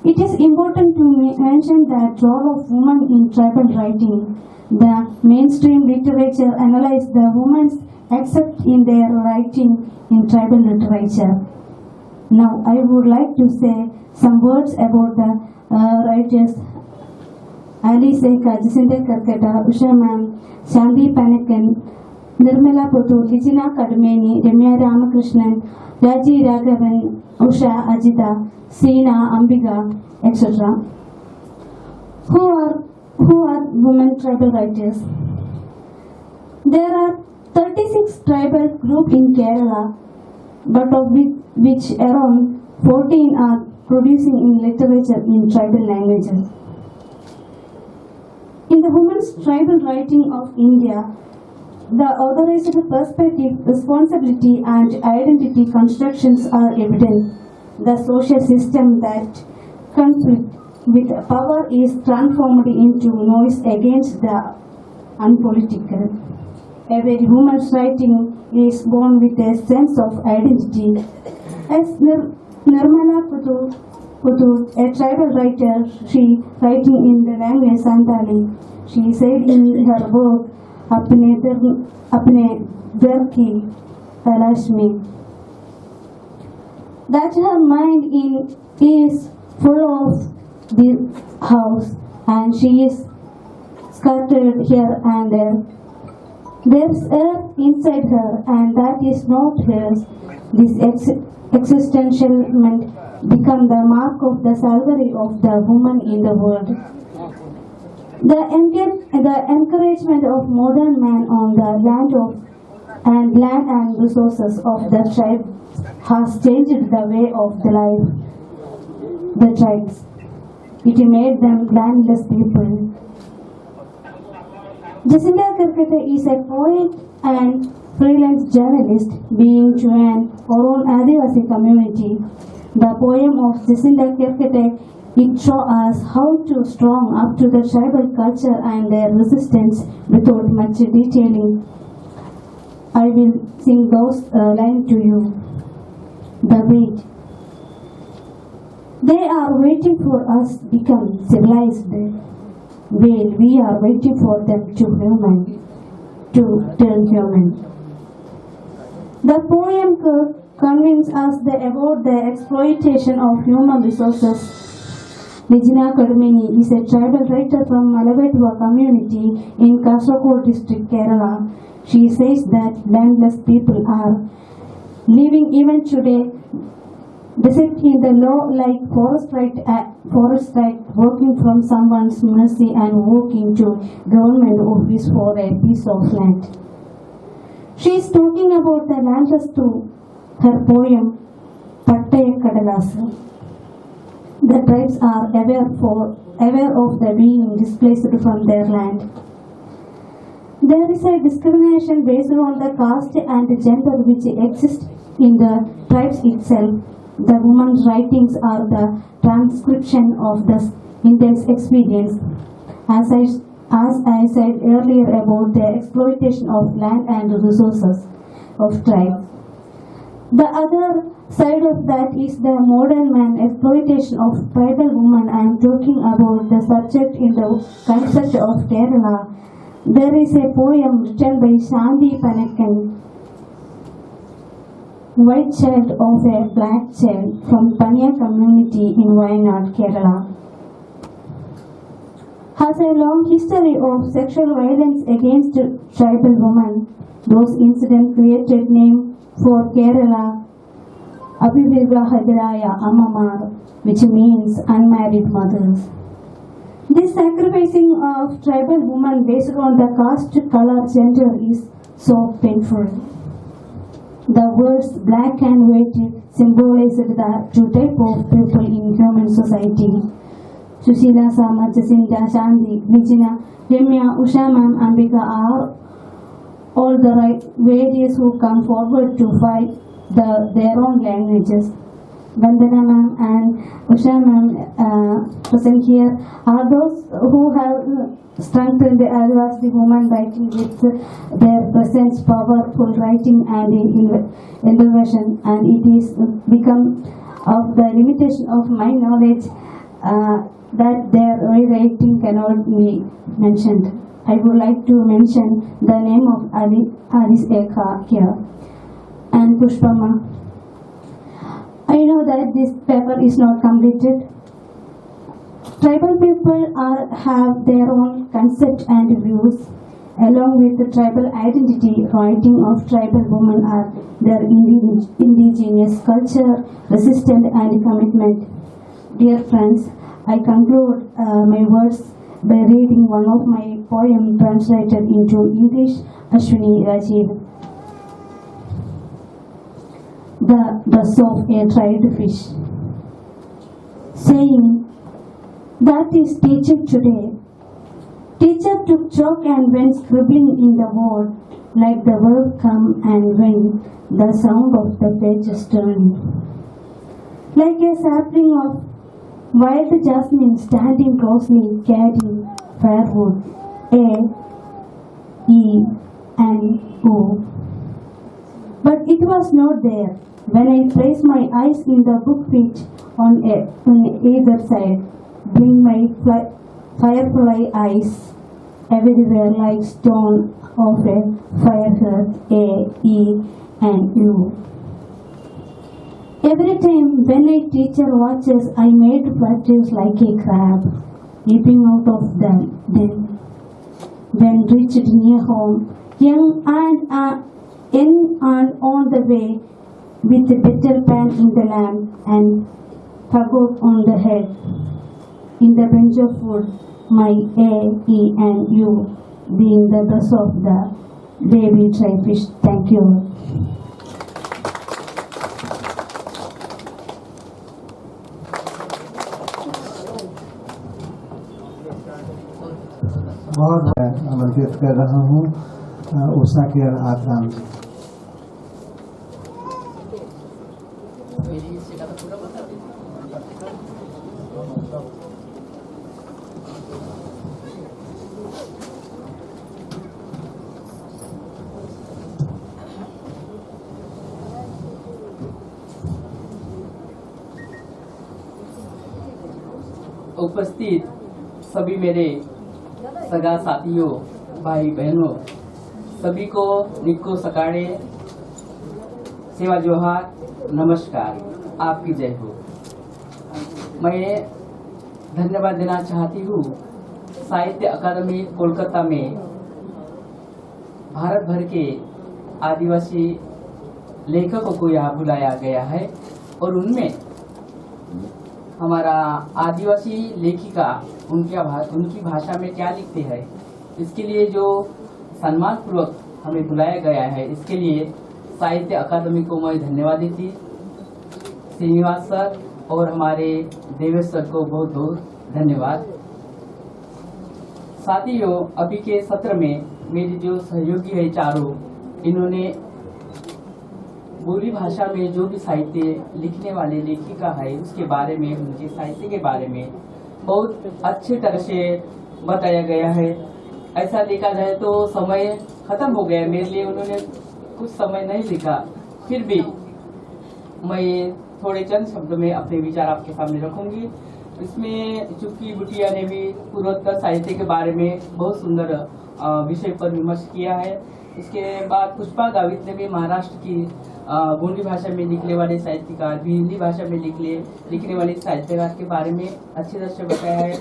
It is important to mention that role of women in tribal writing. The mainstream literature analyzes the women's accept in their writing in tribal literature. Now I would like to say some words about the writers Alice Jacinta Karkata, Usha Ma'am, Shanti Panakan, Nirmala Puttur, Lijina Kadmeni, Ramya Ramakrishnan, Raji Raghavan, Usha Ajita, Seena Ambiga, etc. Who are women tribal writers? There are 36 tribal groups in Kerala, but of which around 14 are producing in literature in tribal languages. In the women's tribal writing of India, the authorized perspective, responsibility and identity constructions are evident. The social system that conflict with power is transformed into noise against the unpolitical. Every woman's writing is born with a sense of identity. As Nirmala Puttur, a tribal writer, she writing in the language Santali, she said in her book, Apne Darki Talash Mein, that her mind is full of the house and she is scattered here and there. There's earth inside her and that is not hers. This existentialment become the mark of the salvary of the woman in the world. The encouragement of modern man on the land and resources of the tribe has changed the way of the tribes. It made them landless people. Jacinta Karkata is a poet and freelance journalist belonging to an Orone Adivasi community. The poem of Jacinta Karkata, it shows us how to strong up to the tribal culture and their resistance without much detailing. I will sing those lines to you. The wait. They are waiting for us to become civilized, while we are waiting for them to turn human. The poem convinces us about the exploitation of human resources. Lijina Kadmeni is a tribal writer from Malavetua community in Kasaragod district, Kerala. She says that landless people are living even today, except in the law like forest right, working from someone's mercy and walking to government office for a piece of land. She is talking about the landless through her poem Pattaya Kadalasu. The tribes are aware of the being displaced from their land. There is a discrimination based on the caste and gender which exists in the tribes itself. The woman's writings are the transcription of this intense experience. As I said earlier about the exploitation of land and resources of tribes. The other side of that is the modern man exploitation of tribal women. I am talking about the subject in the concept of Kerala. There is a poem written by Shanti Panakan, white child of a black child from Panya community in Wayanad, Kerala. Has a long history of sexual violence against tribal women. Those incidents created name for Kerala Abhivivahadaraya Ammamar, which means unmarried mothers. This sacrificing of tribal women based on the caste, color, gender is so painful. The words black and white symbolize the two types of people in human society. Sushila, Sama, Jacinta, Shanti, Vijina, Ramya, Usha Ma'am, Ambika are all the various who come forward to fight their own languages. Vandana Ma'am and Usha Ma'am present here are those who have strengthened the Adivasi women writing with their presence, powerful writing and innovation, and it is become of the limitation of my knowledge that their rewriting cannot be mentioned. I would like to mention the name of Alice Eka here and Pushpama. I know that this paper is not completed. Tribal people have their own concept and views. Along with the tribal identity, writing of tribal women are their indigenous culture, resistance and commitment. Dear friends, I conclude my words by reading one of my poems translated into English, Ashwini Rajiv. The dress of a dried fish. Saying, that is teacher today. Teacher took chalk and went scribbling in the wall, like the verb come and went, the sound of the pages turning. Like a sapling of wild jasmine standing closely carrying firewood, A, E, and O. But it was not there. When I place my eyes in the book feet on either side, bring my firefly eyes everywhere like stone of a fire hearth, A, E, and U. Every time when a teacher watches, I made flutters like a crab, leaping out of them. Then, when reached near home, young and on the way, with a Peter Pan in the lamp and fagot on the head. In the bench of wood, my A, E, and U being the dress of the baby trifish. Thank you. बहुत आमंत्रित कर रहा हूँ Usha care Atram जी। उपस्थित सभी मेरे सगा साथियों, भाई बहनों, सभी को निक्को सकाड़े सेवा जोहार, नमस्कार, आपकी जय हो। मैं धन्यवाद देना चाहती हूँ साहित्य अकादमी कोलकाता में भारत भर के आदिवासी लेखकों को यहाँ बुलाया गया है और उनमें हमारा आदिवासी लेखिका उनकी भाषा में क्या लिखते हैं, इसके लिए जो सम्मान पूर्वक हमें बुलाया गया है, इसके लिए साहित्य अकादमी को मैं धन्यवाद देती, श्रीनिवास सर और हमारे देवेश सर को बहुत बहुत धन्यवाद। साथियों, अभी के सत्र में मेरी जो सहयोगी है चारों, इन्होंने बोली भाषा में जो भी साहित्य लिखने वाले लेखिका है उसके बारे में, उनके साहित्य के बारे में बहुत अच्छी तरह से बताया गया है। ऐसा देखा जाए तो समय खत्म हो गया मेरे लिए, उन्होंने कुछ समय नहीं लिखा, फिर भी मैं थोड़े चंद शब्दों में अपने विचार आपके सामने रखूंगी। इसमें चुटकी बुटिया ने भी पूर्वोत्तर साहित्य के बारे में बहुत सुंदर विषय पर विमर्श किया है। इसके बाद पुष्पा गावित ने भी महाराष्ट्र की गोंडी भाषा में लिखने वाले साहित्यकार भी हिंदी भाषा में लिखने वाले साहित्यकार के बारे में अच्छी तरह से बताया है।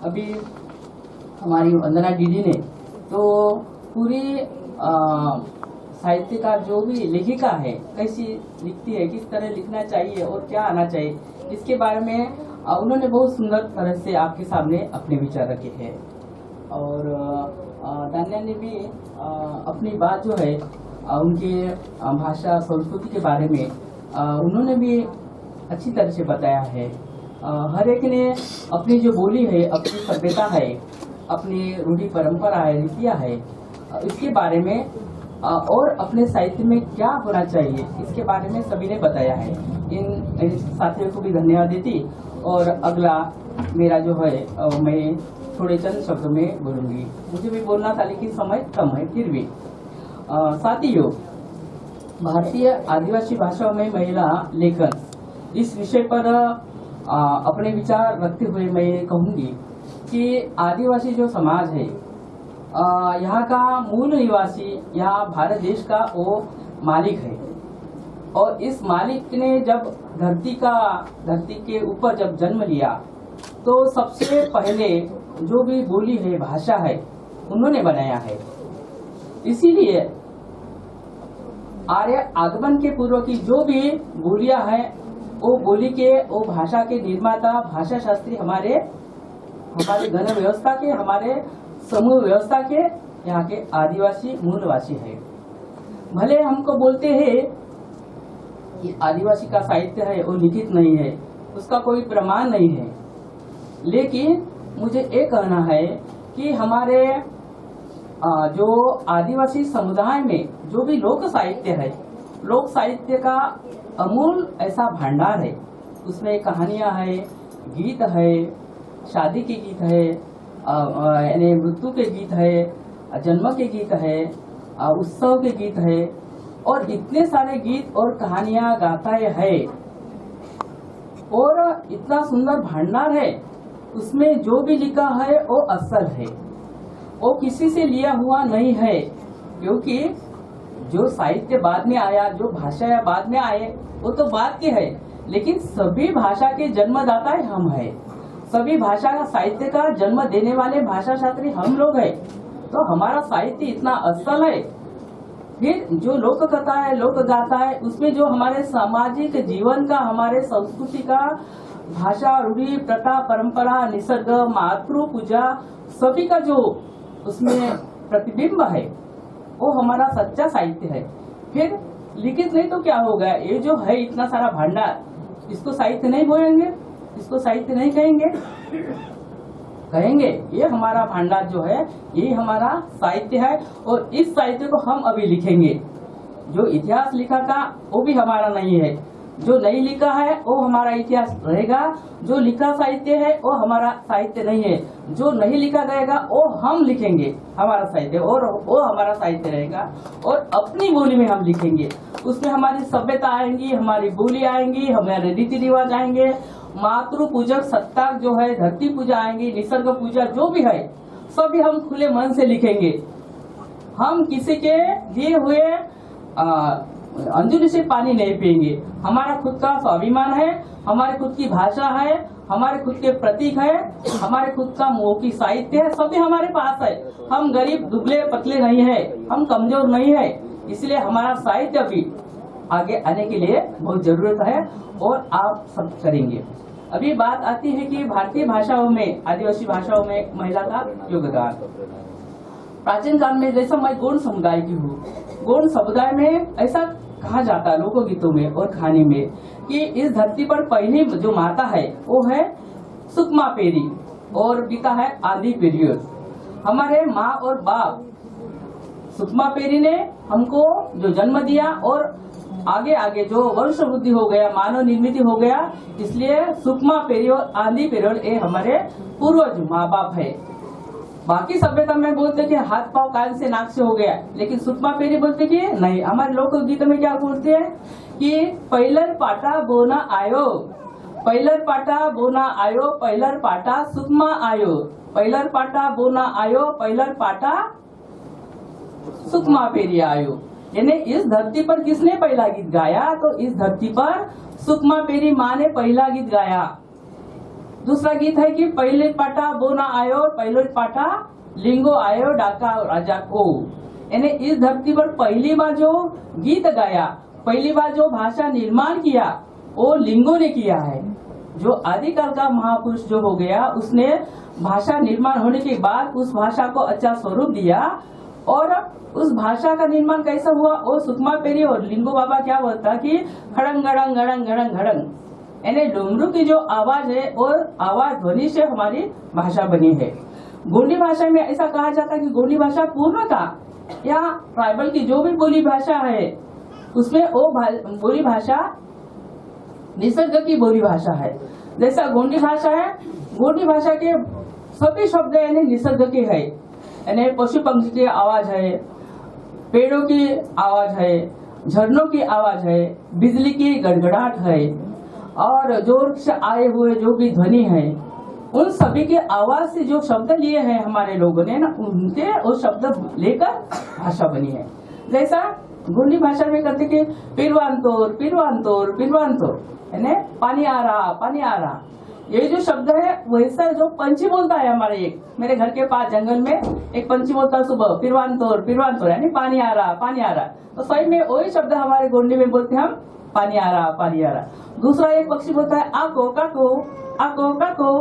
अभी हमारी वंदना दीदी ने तो पूरी साहित्यकार जो भी लेखिका है कैसी लिखती है, किस तरह लिखना चाहिए और क्या आना चाहिए, इसके बारे में उन्होंने बहुत सुंदर तरह से आपके सामने अपने विचार रखे हैं। और दान्या ने भी अपनी बात जो है उनके भाषा संस्कृति के बारे में उन्होंने भी अच्छी तरह से बताया है। हर एक ने अपनी जो बोली है, अपनी सभ्यता है, अपनी रूढ़ी परंपरा है, रीतियाँ है, इसके बारे में और अपने साहित्य में क्या होना चाहिए इसके बारे में सभी ने बताया है। इन साथियों को भी धन्यवाद देती। और अगला मेरा जो है मैं थोड़े चंद शब्दों में बोलूंगी, मुझे भी बोलना था लेकिन समय कम है। फिर भी साथियों, भारतीय आदिवासी भाषाओं में महिला लेखन, इस विषय पर अपने विचार रखते हुए मैं कहूंगी कि आदिवासी जो समाज है, यहाँ का मूल निवासी, यहाँ भारत देश का वो मालिक है। और इस मालिक ने जब धरती के ऊपर जब जन्म लिया तो सबसे पहले जो भी बोली है, भाषा है, उन्होंने बनाया है। इसीलिए आर्य आगमन के पूर्व की जो भी बोलियां हैं, वो बोली के, वो भाषा के निर्माता, भाषा शास्त्री हमारे गण व्यवस्था के, हमारे समूह व्यवस्था के यहाँ के आदिवासी मूलवासी है। भले हमको बोलते हैं कि आदिवासी का साहित्य है वो लिखित नहीं है, उसका कोई प्रमाण नहीं है, लेकिन मुझे ये कहना है कि हमारे जो आदिवासी समुदाय में जो भी लोक साहित्य है, लोक साहित्य का अमूल ऐसा भंडार है। उसमें कहानियां है, गीत है, शादी के गीत है, यानी मृत्यु के गीत है, जन्म के गीत है, उत्सव के गीत है, और इतने सारे गीत और कहानियां गाथाएं है, और इतना सुंदर भंडार है। उसमें जो भी लिखा है वो असल है, वो किसी से लिया हुआ नहीं है। क्योंकि जो साहित्य बाद में आया, जो भाषा बाद में आए, वो तो बात की है, लेकिन सभी भाषा के जन्मदाता हम है। सभी भाषा का साहित्य का जन्म देने वाले भाषा शास्त्री हम लोग है। तो हमारा साहित्य इतना असल है। फिर जो लोक कथा है, लोक गाथा है, उसमें जो हमारे सामाजिक जीवन का, हमारे संस्कृति का, भाषा, रूढ़ी, प्रथा, परंपरा, निसर्ग, मातृ पूजा, सभी का जो उसमें प्रतिबिंब है, वो हमारा सच्चा साहित्य है। फिर लिखित नहीं तो क्या होगा? ये जो है इतना सारा भंडार, इसको साहित्य नहीं बोलेंगे, इसको साहित्य नहीं कहेंगे। ये हमारा भंडार जो है, ये हमारा साहित्य है। और इस साहित्य को हम अभी लिखेंगे। जो इतिहास लिखा था वो भी हमारा नहीं है, जो नहीं लिखा है वो हमारा इतिहास रहेगा। जो लिखा साहित्य है वो हमारा साहित्य नहीं है। जो नहीं लिखा जाएगा वो हम लिखेंगे, हमारा साहित्य, और वो हमारा साहित्य रहेगा। और अपनी बोली में हम लिखेंगे, उसमें हमारी सभ्यता आएंगी, हमारी बोली आएंगी, हमारे रीति रिवाज आएंगे, मातृ पूजक सत्ता जो है, धरती पूजा आएंगी, निसर्ग पूजा जो भी है, सभी हम खुले मन से लिखेंगे। हम किसी के दिए हुए अंजुली से पानी नहीं पिएंगे। हमारा खुद का स्वाभिमान है, हमारे खुद की भाषा है, हमारे खुद के प्रतीक है, हमारे खुद का मौखिक साहित्य है, सभी हमारे पास है। हम गरीब दुबले पतले नहीं है, हम कमजोर नहीं है। इसलिए हमारा साहित्य भी आगे आने के लिए बहुत जरूरत है, और आप सब करेंगे। अभी बात आती है कि भारतीय भाषाओं में, आदिवासी भाषाओं में महिला का योगदान। प्राचीन काल में जैसा मैं गौड़ समुदाय की हूँ, गौड़ समुदाय में ऐसा कहा जाता है लोकगीतों में और कहानी में कि इस धरती पर पहली जो माता है वो है सुकमा पेरी और पिता है आदि पेरियर। हमारे माँ और बाप सुकमा पेरी ने हमको जो जन्म दिया और आगे आगे जो वंश वृद्धि हो गया, मानव निर्मित हो गया, इसलिए सुकमा पेरी और आदि पेरियर ये हमारे पूर्वज माँ बाप है। बाकी सभ्यता में बोलते कि हाथ पांव कान से नाक से हो गया, लेकिन सुकमा पेरी बोलते कि नहीं। हमारे लोकगीत में क्या बोलते हैं कि पहलर पाटा बोना आयो, पहलर पाटा बोना आयो, पहलर पाटा सुकमा आयो, पहलर पाटा बोना आयो, पहलर पाटा सुकमा पेरी आयो। यानी इस धरती पर किसने पहला गीत गाया? तो इस धरती पर सुकमा पेरी माँ ने पहला गीत गाया। दूसरा गीत है कि पहले पाटा बोना आयो, पहले पाटा लिंगो आयो, डाका राजा को। यानी इस धरती पर पहली बार जो गीत गाया, पहली बार जो भाषा निर्माण किया वो लिंगो ने किया है। जो आदिकाल का महापुरुष जो हो गया उसने भाषा निर्माण होने के बाद उस भाषा को अच्छा स्वरूप दिया। और उस भाषा का निर्माण कैसा हुआ? वो सुकमा पेरी और लिंगो बाबा क्या बोलता कि खड़ंग गड़ंग गड़ंग गड़ंग गड़ंग, यानी डुमरू की जो आवाज है और आवाज ध्वनि से हमारी भाषा बनी है। गोंडी भाषा में ऐसा कहा जाता है कि गोंडी भाषा पूर्णता या ट्राइबल की जो भी बोली भाषा है उसमें वो बोली भाषा निसर्ग की बोली भाषा है। जैसा गोंडी भाषा है, गोंडी भाषा के सभी शब्द यानी निसर्ग के है, यानी पशु पंक्षी की आवाज है, पेड़ों की आवाज है, झरनों की आवाज है, बिजली की गड़गड़ाहट है और जोर से आए हुए जो भी ध्वनि है, उन सभी के आवाज से जो शब्द लिए हैं हमारे लोगों ने ना, उनके वो शब्द लेकर भाषा बनी है। जैसा गोंडी भाषा में कहते कि पिरवांतोर पिरवांतोर पिरवांतोर, यानी पानी आ रहा पानी आ रहा। ये जो शब्द है वैसा जो पंछी बोलता है हमारे, एक मेरे घर के पास जंगल में एक पंछी बोलता है सुबह पिरवांतोर पिरवांतोर, यानी पानी आ रहा पानी आ रहा। तो सही में वही शब्द हमारे गोंडी में बोलते हैं हम, पानी आ रहा पानी आ रहा। दूसरा एक पक्षी बोलता है आको काको आको काको,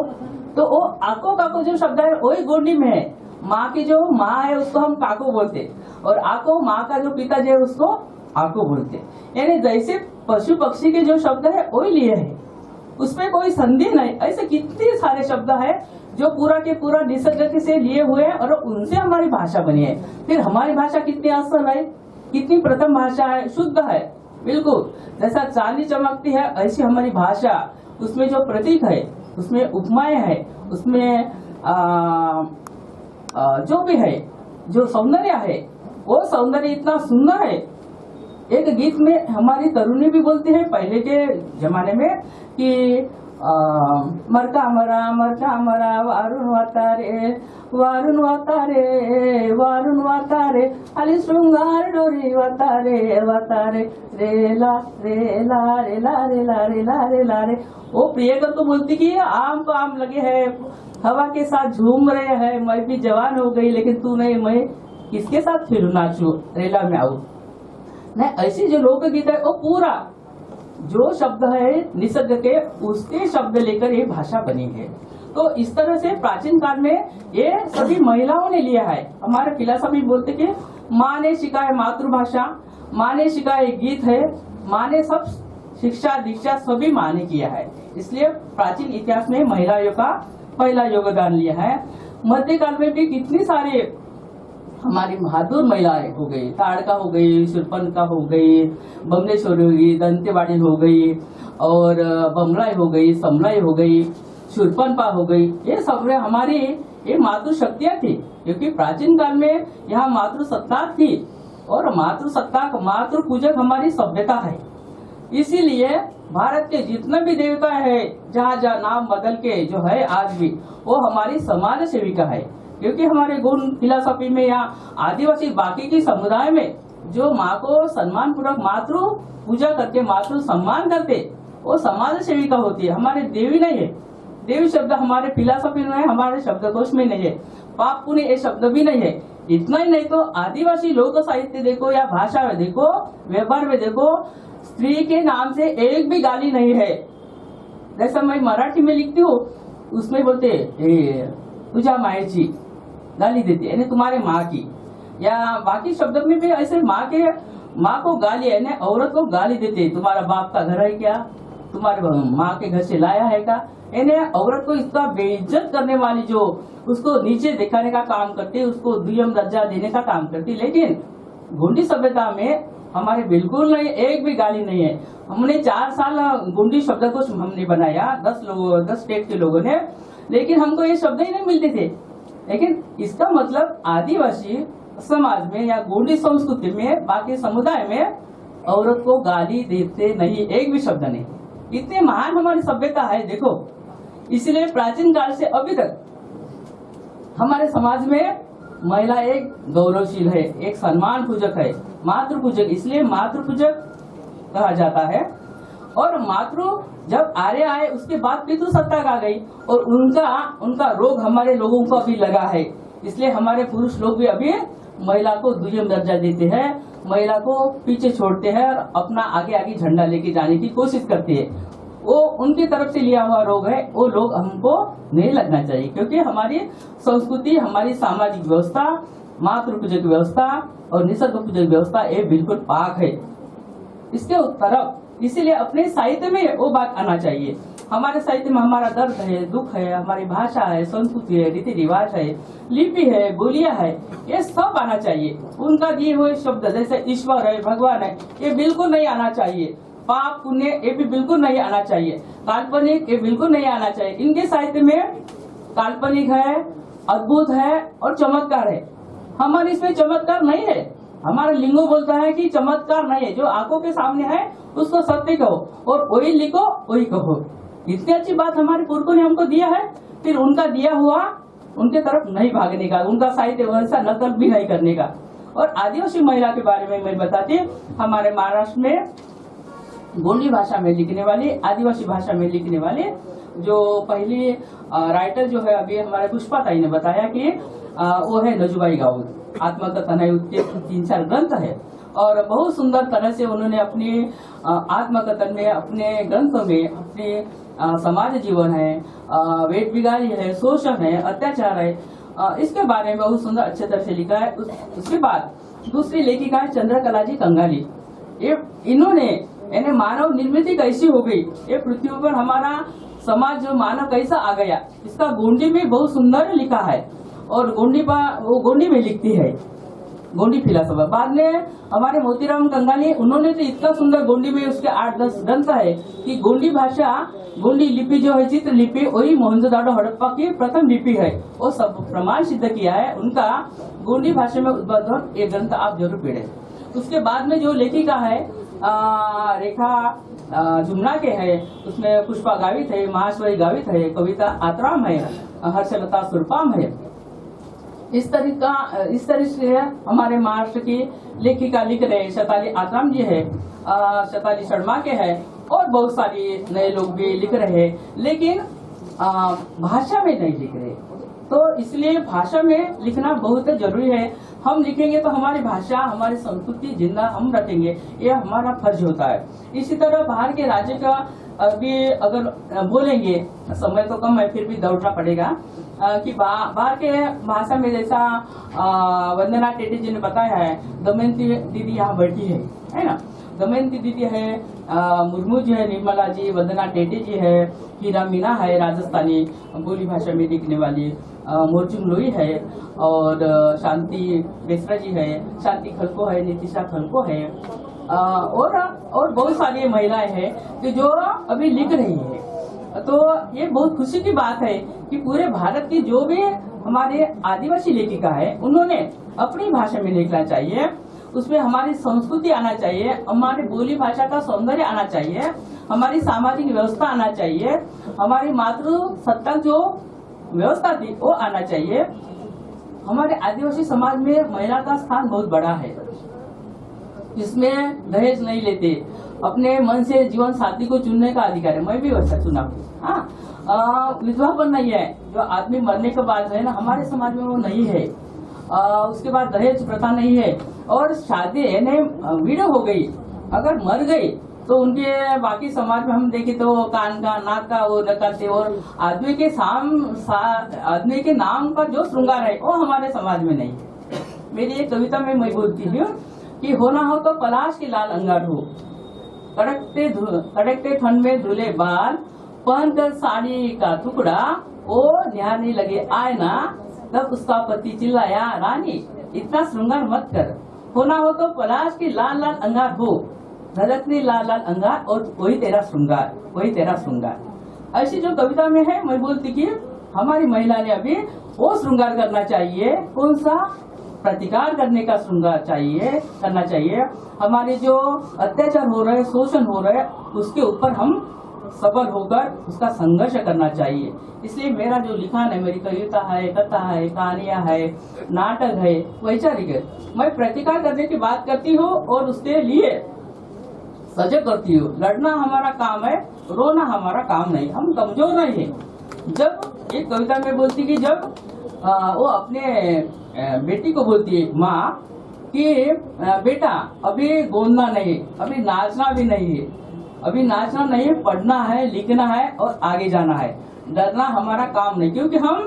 तो वो आको काको जो शब्द है वही गोंडी में है। माँ की जो माँ है उसको हम काको बोलते और आको माँ का जो पिताजी है उसको आको बोलते। यानी जैसे पशु पक्षी के जो शब्द है वही लिए है, उसमें कोई संदेह नहीं। ऐसे कितने सारे शब्द है जो पूरा के पूरा निसर्ग से लिए हुए हैं और उनसे हमारी भाषा बनी है। फिर हमारी भाषा कितनी असल है, कितनी प्रथम भाषा है, शुद्ध है बिल्कुल। जैसा चांदी चमकती है ऐसी हमारी भाषा, उसमें जो प्रतीक है, उसमें उपमाएं है, उसमें जो भी है, जो सौंदर्य है, वो सौंदर्य इतना सुंदर है। एक गीत में हमारी तरुणी भी बोलती है पहले के जमाने में कि मरका मरा वारुण वातारे वारुण वातारे वारुण वातारे अली श्रृंगार डोरी वातारे वातारे रेला रेला रेला रेला रेला रेला रे। वो प्रियकर तो बोलती कि आम तो आम लगे है, हवा के साथ झूम रहे हैं, मैं भी जवान हो गई लेकिन तू नहीं, मैं किसके साथ फिर नाचू रेला में आऊ। नहीं, ऐसी जो लोकगीत है वो पूरा जो शब्द है निसर्ग के उसके शब्द लेकर ये भाषा बनी है। तो इस तरह से प्राचीन काल में ये सभी महिलाओं ने लिया है। हमारे फिलॉसफी बोलते कि माँ ने सिखाए मातृभाषा, माँ ने सिखाए गीत है, माँ ने सब शिक्षा दीक्षा सभी माँ ने किया है। इसलिए प्राचीन इतिहास में महिलाओं का पहला योगदान लिया है। मध्यकाल में भी कितनी सारे हमारी बहादुर महिलाएं हो गई, ताड़का हो गई, शूर्पणखा हो गई, बमलेश्वरी हो गई, दंतेवाड़ी हो गई और बमलाई हो गई, समलाई हो गई, शूर्पणखा हो गई। ये सब हमारी ये मातृशक्तियां थी, क्योंकि प्राचीन काल में यहाँ मातृसत्ता थी और मातृसत्ता मातृ पूजक हमारी सभ्यता है। इसीलिए भारत के जितने भी देवता है जहाँ जहाँ नाम बदल के जो है आज भी, वो हमारी समाज सेविका है। क्योंकि हमारे गुण फिलॉसफी में या आदिवासी बाकी की समुदाय में जो माँ को सम्मान पूर्वक मातृ पूजा करके मातृ सम्मान करते, वो समाज सेविका होती है, हमारे देवी नहीं है। देवी शब्द हमारे फिलॉसफी में, हमारे शब्दकोश में नहीं है। पाप पुण्य ये शब्द भी नहीं है। इतना ही नहीं तो आदिवासी लोक साहित्य देखो या भाषा में देखो, व्यवहार में देखो, स्त्री के नाम से एक भी गाली नहीं है। जैसा मैं मराठी में लिखती हूँ उसमें बोलते तुझा मायेची, गाली देती है, यानी तुम्हारे माँ की, या बाकी शब्द में भी ऐसे माँ को गाली, यानी औरत को गाली देते, तुम्हारा बाप का घर है क्या, तुम्हारे माँ के घर से लाया है क्या, यानी औरत को इतना बेइज्जत करने वाली, जो उसको नीचे दिखाने का काम करती, उसको दुय्यम दर्जा देने का काम करती। लेकिन गोंडी सभ्यता में हमारे बिल्कुल नहीं, एक भी गाली नहीं है। हमने 4 साल गोंडी शब्दकोश हमने बनाया, 10 स्टेट के लोगों ने, लेकिन हमको ये शब्द ही नहीं मिलते थे। लेकिन इसका मतलब आदिवासी समाज में या गोंडी संस्कृति में, बाकी समुदाय में औरत को गाली देते नहीं, एक भी शब्द नहीं। इतने महान हमारी सभ्यता है, देखो। इसलिए प्राचीन काल से अभी तक हमारे समाज में महिला एक गौरवशील है, एक सम्मान पूजक है, मातृ पूजक, इसलिए मातृ पूजक कहा जाता है। और मातृ जब आर्य आए उसके बाद पितृसत्ता आ गई, और उनका रोग हमारे लोगों को अभी लगा है। इसलिए हमारे पुरुष लोग भी अभी महिला को दुय्यम दर्जा देते हैं, महिला को पीछे छोड़ते हैं और अपना आगे आगे झंडा लेके जाने की कोशिश करते हैं। वो उनकी तरफ से लिया हुआ रोग है, वो लोग हमको नहीं लगना चाहिए, क्योंकि हमारी संस्कृति, हमारी सामाजिक व्यवस्था, मातृ पूजक व्यवस्था और निसर्ग पूजक व्यवस्था ये बिल्कुल पाक है। इसके तरफ इसीलिए अपने साहित्य में वो बात आना चाहिए। हमारे साहित्य में हमारा दर्द है, दुख है, हमारी भाषा है, संस्कृति है, रीति रिवाज है, लिपि है, बोलियां है, ये सब आना चाहिए। उनका दिए हुए शब्द जैसे ईश्वर है, भगवान है, ये बिल्कुल नहीं आना चाहिए। पाप पुण्य ये भी बिल्कुल नहीं आना चाहिए। काल्पनिक ये बिल्कुल नहीं आना चाहिए। इनके साहित्य में काल्पनिक है, अद्भुत है और चमत्कार है। हमारे इसमें चमत्कार नहीं है। हमारा लिंगो बोलता है कि चमत्कार नहीं है, जो आंखों के सामने है उसको सत्य कहो और वही लिखो वही कहो। इतनी अच्छी बात हमारे पूर्वों ने हमको दिया है, फिर उनका दिया हुआ उनके तरफ नहीं भागने का, उनका साहित्य वैसा नकल भी नहीं करने का। और आदिवासी महिला के बारे में मैं बताती, हमारे महाराष्ट्र में गोंडी भाषा में लिखने वाली, आदिवासी भाषा में लिखने वाली जो पहली राइटर जो है, अभी हमारे पुष्पा ताई ने बताया कि वो है नजूबाई गाउत। आत्मकथन है, उसके 3-4 ग्रंथ है और बहुत सुंदर तरह से उन्होंने अपनी आत्मकथन में, अपने ग्रंथों में अपने समाज जीवन है, वेद बिगाड़ी है, शोषण है, अत्याचार है, इसके बारे में बहुत सुंदर अच्छे तरह से लिखा है। उसके बाद दूसरी लेखिका है चंद्रकला जी कंगाली। ये इन्होंने यानी मानव निर्मित कैसी हो गई, ये पृथ्वी पर हमारा समाज जो मानव कैसा आ गया, इसका गोंडी में बहुत सुंदर लिखा है। और वो गोंडी में लिखती है, गोंडी फिलॉसफर। बाद में हमारे मोतीराम कंगाली, उन्होंने तो इतना सुंदर गोंडी में उसके 8-10 ग्रंथ है कि गोंडी भाषा, गोंडी लिपि जो है, चित्र लिपि, वही मोहनजोदाड़ो हड़प्पा की प्रथम लिपि है। वो सब प्रमाण सिद्ध किया है उनका गोंडी भाषा में उद्बोधन। ये ग्रंथ आप जरूर पढ़े। उसके बाद में जो लेखिका है रेखा जुमना के है, उसमें पुष्पा गावित है, महाश्वरी गावित है, कविता आतराम है, हर्षलता सुरपाम है। इस तरह से हमारे महाराष्ट्र की लेखिका लिख रहे, शताली आतराम जी है, शताली शर्मा के है और बहुत सारी नए लोग भी लिख रहे हैं, लेकिन भाषा में नहीं लिख रहे। तो इसलिए भाषा में लिखना बहुत जरूरी है। हम लिखेंगे तो हमारी भाषा, हमारी संस्कृति जिंदा हम रखेंगे, ये हमारा फर्ज होता है। इसी तरह बाहर के राज्य का भी अगर बोलेंगे, समय तो कम है फिर भी दौड़ना पड़ेगा कि बाहर के भाषा में, जैसा वंदना टेटी जी ने बताया है, दमयंती दीदी यहाँ बैठी है ना, दमयंती दीदी है, मुर्मू जी है, निर्मला जी, वंदना टेटी जी है, हीरा मीना है राजस्थानी बोली भाषा में लिखने वाली, मोरचुंग लोई है और शांति बेसरा जी है, शांति खलको है, नीतिशा खलको है और बहुत सारी महिलाएं हैं कि जो अभी लिख रही है। तो ये बहुत खुशी की बात है कि पूरे भारत की जो भी हमारे आदिवासी लेखिका है, उन्होंने अपनी भाषा में लिखना चाहिए, उसमें हमारी संस्कृति आना चाहिए, हमारी बोली भाषा का सौंदर्य आना चाहिए, हमारी सामाजिक व्यवस्था आना चाहिए, हमारी मातृ सत्ता जो व्यवस्था थी वो आना चाहिए। हमारे आदिवासी समाज में महिला का स्थान बहुत बड़ा है, इसमें दहेज नहीं लेते, अपने मन से जीवन साथी को चुनने का अधिकार है। मैं भी वैसा चुना हूँ। हाँ, विधवापन नहीं है, जो आदमी मरने के बाद है ना, हमारे समाज में वो नहीं है। उसके बाद दहेज प्रथा नहीं है और शादी यानी विडो हो गई, अगर मर गई तो उनके बाकी समाज में हम देखें तो कान का नाक का वो नकाते और आदमी के नाम का जो श्रृंगार है वो हमारे समाज में नहीं है। मेरी एक कविता में मैं बोलती हूँ कि होना हो तो पलाश की लाल अंगार हो, कड़कते ठंड में धुले बाल, पहनकर साड़ी का टुकड़ा वो निहारने लगे आईना, तब उसका पति चिल्लाया रानी इतना श्रृंगार मत कर। होना हो तो पलाश की लाल लाल अंगार हो, धड़कती लाल लाल अंगार और वही तेरा श्रृंगार, वही तेरा श्रृंगार। ऐसी जो कविता में है मैं बोलती कि हमारी महिला ने अभी वो श्रृंगार करना चाहिए, कौन सा प्रतिकार करने का श्रृंगार करना चाहिए। हमारे जो अत्याचार हो रहे, शोषण हो रहे, उसके ऊपर हम सबल होकर उसका संघर्ष करना चाहिए। इसलिए मेरा जो लिखान है, मेरी कविता है, कथा है, कहानियां है, नाटक है, वैचारिक है, मैं प्रतिकार करने की बात करती हूँ और उसके लिए सजग करती हूँ। लड़ना हमारा काम है, रोना हमारा काम नहीं, हम कमजोर नहीं है। जब एक कविता में बोलती कि जब वो अपने बेटी को बोलती है माँ कि बेटा अभी गोंदना नहीं, अभी नाचना भी नहीं है, अभी नाचना नहीं, पढ़ना है, लिखना है और आगे जाना है। डरना हमारा काम नहीं, क्योंकि हम